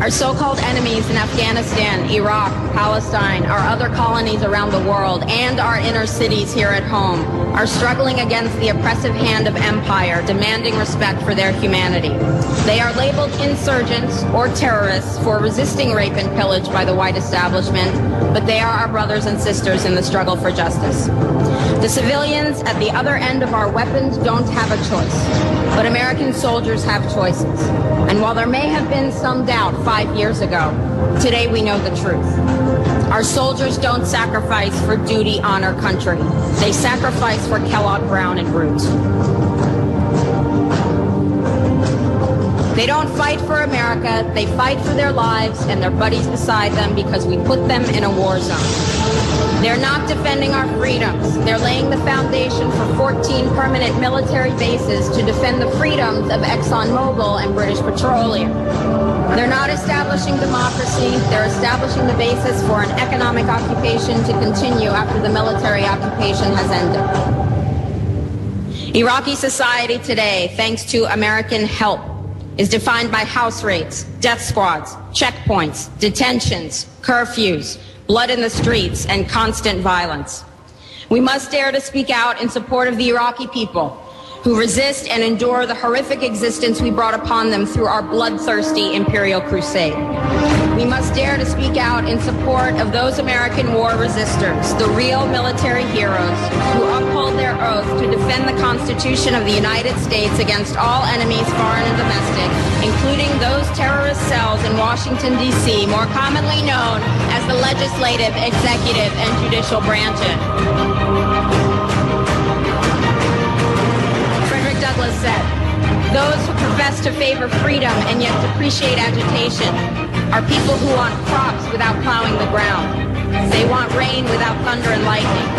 Our so-called enemies in Afghanistan, Iraq, Palestine, our other colonies around the world, and our inner cities here at home are struggling against the oppressive hand of empire, demanding respect for their humanity. They are labeled insurgents or terrorists for resisting rape and pillage by the white establishment, but they are our brothers and sisters in the struggle for justice. The civilians at the other end of our weapons don't have a choice, but American soldiers have choices. And while there may have been some doubt 5 years ago, today we know the truth. Our soldiers don't sacrifice for duty, honor, country. They sacrifice for Kellogg, Brown, and Root. They don't fight for America. They fight for their lives and their buddies beside them because we put them in a war zone. They're not defending our freedoms. They're laying the foundation for 14 permanent military bases to defend the freedoms of ExxonMobil and British Petroleum. They're not establishing democracy. They're establishing the basis for an economic occupation to continue after the military occupation has ended. Iraqi society today, thanks to American help, is defined by house raids, death squads, checkpoints, detentions, curfews, blood in the streets, and constant violence. We must dare to speak out in support of the Iraqi people who resist and endure the horrific existence we brought upon them through our bloodthirsty imperial crusade. We must dare to speak out in support of those American war resistors, the real military heroes who uphold their oath to defend the Constitution of the United States against all enemies, foreign and domestic, including those terrorist cells in Washington, D.C., more commonly known as the legislative, executive, and judicial branches. Douglas said, those who profess to favor freedom and yet depreciate agitation are people who want crops without plowing the ground. They want rain without thunder and lightning.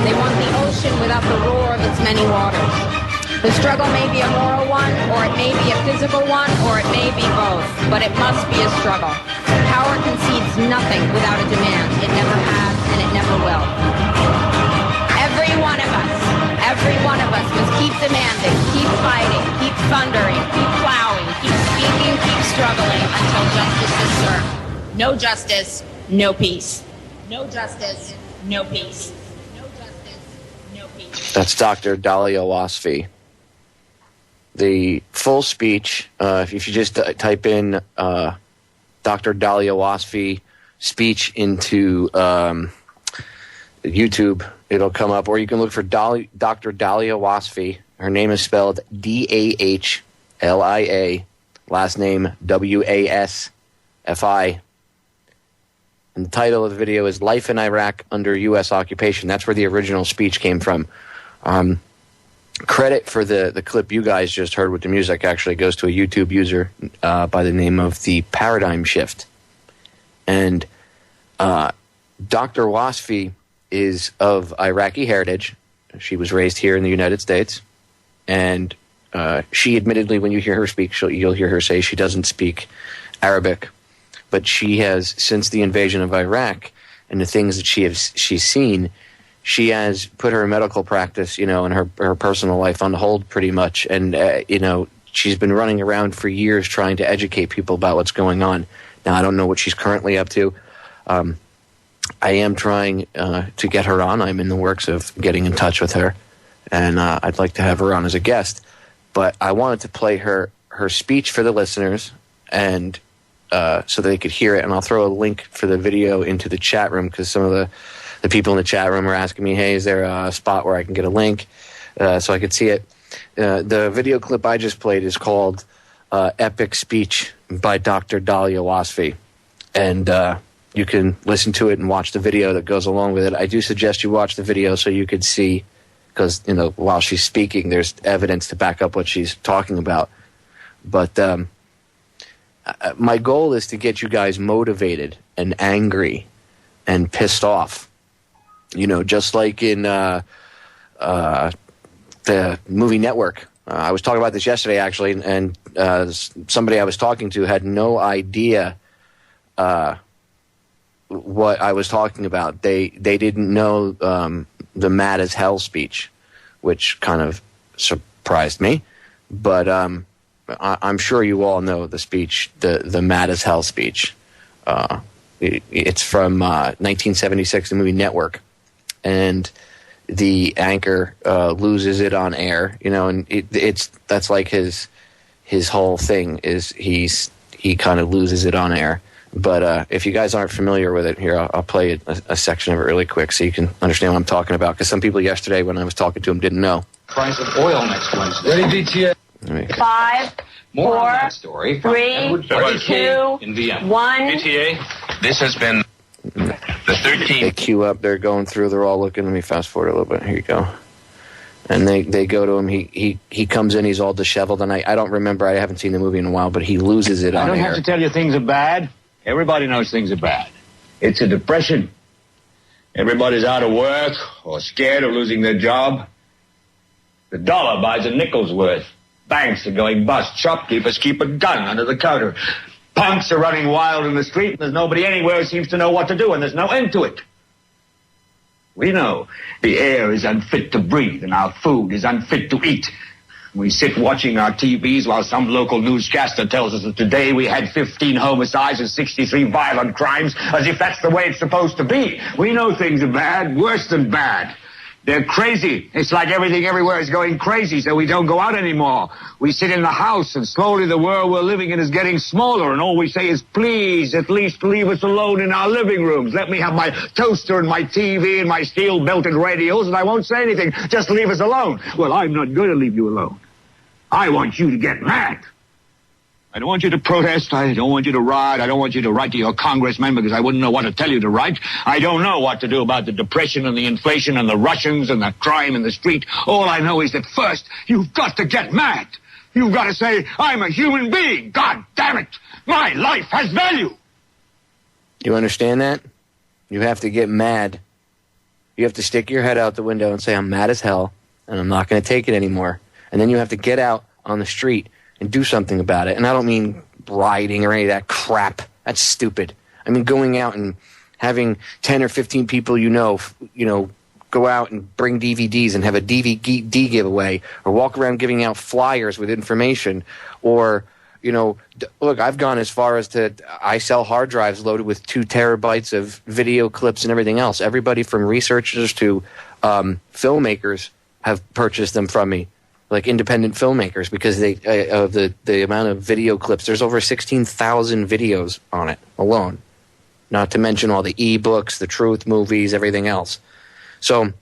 They want the ocean without the roar of its many waters. The struggle may be a moral one, or it may be a physical one, or it may be both, but it must be a struggle. Power concedes nothing without a demand. It never has, and it never will. Every one of us must keep demanding, keep fighting, keep thundering, keep plowing, keep speaking, keep struggling until justice is served. No justice, no peace. No justice, no peace. No justice, no peace. That's Dr. Dalia Wasfi. The full speech, if you just type in Dr. Dalia Wasfi speech into YouTube, it'll come up, or you can look for Dr. Dalia Wasfi. Her name is spelled D-A-H-L-I-A, last name W-A-S-F-I. And the title of the video is Life in Iraq Under U.S. Occupation. That's where the original speech came from. Credit for the clip you guys just heard with the music actually goes to a YouTube user by the name of The Paradigm Shift. And Dr. Wasfi is of Iraqi heritage. She was raised here in the United States. And she admittedly, when you hear her speak, you'll hear her say she doesn't speak Arabic. But she has, since the invasion of Iraq and the things that she's seen, she has put her medical practice, and her personal life on hold pretty much. And, she's been running around for years trying to educate people about what's going on. Now, I don't know what she's currently up to. I am trying to get her on. I'm in the works of getting in touch with her. And I'd like to have her on as a guest. But I wanted to play her speech for the listeners and so they could hear it. And I'll throw a link for the video into the chat room because some of the people in the chat room are asking me, hey, is there a spot where I can get a link so I could see it? The video clip I just played is called Epic Speech by Dr. Dalia Wasfi. And you can listen to it and watch the video that goes along with it. I do suggest you watch the video so you could see, because, you know, while she's speaking, there's evidence to back up what she's talking about. But my goal is to get you guys motivated and angry and pissed off. You know, just like in the movie Network. I was talking about this yesterday, actually, and somebody I was talking to had no idea what I was talking about. They didn't know the mad as hell speech, which kind of surprised me. But I'm sure you all know the speech, the mad as hell speech. It's from 1976, the movie Network. And the anchor loses it on air, you know, and that's like his whole thing is he kind of loses it on air. But if you guys aren't familiar with it, here I'll play a section of it really quick so you can understand what I'm talking about. Because some people yesterday when I was talking to them didn't know. Price of oil next Wednesday. Ready, BTA? 5, More 4, on that story from 3, Edward 2, in Vienna. 1. BTA, this has been the 13th. They queue up. They're going through. They're all looking. Let me fast forward a little bit. Here you go. And they go to him. He comes in. He's all disheveled. And I don't remember. I haven't seen the movie in a while. But he loses it on air. I don't have to tell you things are bad. Everybody knows things are bad. It's a depression. Everybody's out of work or scared of losing their job. The dollar buys a nickel's worth. Banks are going bust. Shopkeepers keep a gun under the counter. Punks are running wild in the street, and there's nobody anywhere who seems to know what to do, and there's no end to it. We know the air is unfit to breathe, and our food is unfit to eat. We sit watching our TVs while some local newscaster tells us that today we had 15 homicides and 63 violent crimes, as if that's the way it's supposed to be. We know things are bad, worse than bad. They're crazy. It's like everything everywhere is going crazy, so we don't go out anymore. We sit in the house, and slowly the world we're living in is getting smaller, and all we say is, please, at least leave us alone in our living rooms. Let me have my toaster and my TV and my steel-belted radios, and I won't say anything. Just leave us alone. Well, I'm not going to leave you alone. I want you to get mad. I don't want you to protest. I don't want you to riot. I don't want you to write to your congressman because I wouldn't know what to tell you to write. I don't know what to do about the depression and the inflation and the Russians and the crime in the street. All I know is that first, you've got to get mad. You've got to say, I'm a human being. God damn it. My life has value. You understand that? You have to get mad. You have to stick your head out the window and say, I'm mad as hell, and I'm not going to take it anymore. And then you have to get out on the street and do something about it. And I don't mean rioting or any of that crap. That's stupid. I mean going out and having 10 or 15 people you know, go out and bring DVDs and have a DVD giveaway, or walk around giving out flyers with information, or, look, I've gone as far as I sell hard drives loaded with 2 terabytes of video clips and everything else. Everybody from researchers to filmmakers have purchased them from me. Like independent filmmakers, because of the amount of video clips. There's over 16,000 videos on it alone, not to mention all the ebooks, the truth movies, everything else. So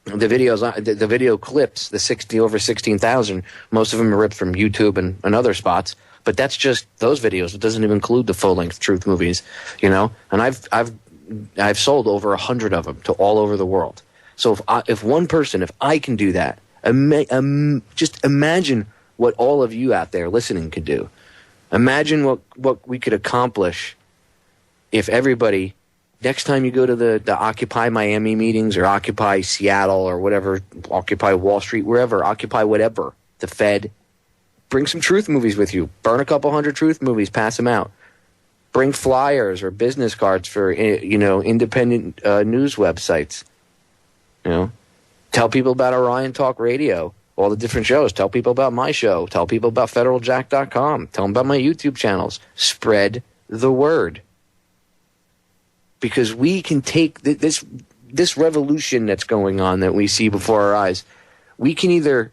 the videos, the video clips, over 16,000, most of them are ripped from YouTube and other spots. But that's just those videos. It doesn't even include the full-length truth movies, And I've sold over 100 of them to all over the world. So if one person, if I can do that. Just imagine what all of you out there listening could do. Imagine what we could accomplish if everybody, next time you go to the Occupy Miami meetings or Occupy Seattle or whatever, Occupy Wall Street, wherever, Occupy whatever, the Fed, bring some truth movies with you. Burn a couple hundred truth movies, pass them out. Bring flyers or business cards for, independent news websites, Tell people about Orion Talk Radio, all the different shows. Tell people about my show. Tell people about federaljack.com. Tell them about my YouTube channels. Spread the word. Because we can take this revolution that's going on that we see before our eyes. We can either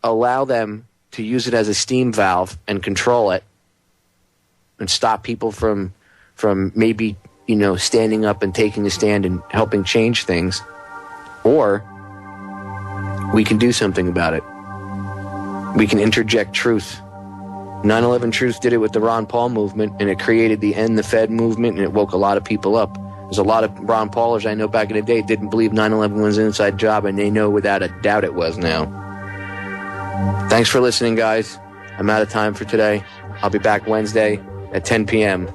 allow them to use it as a steam valve and control it and stop people from maybe, standing up and taking a stand and helping change things, or we can do something about it. We can interject truth. 9/11 Truth did it with the Ron Paul movement, and it created the End the Fed movement, and it woke a lot of people up. There's a lot of Ron Paulers I know back in the day didn't believe 9/11 was an inside job, and they know without a doubt it was now. Thanks for listening, guys. I'm out of time for today. I'll be back Wednesday at 10 p.m.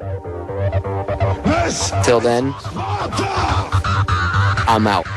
Till then, I'm out.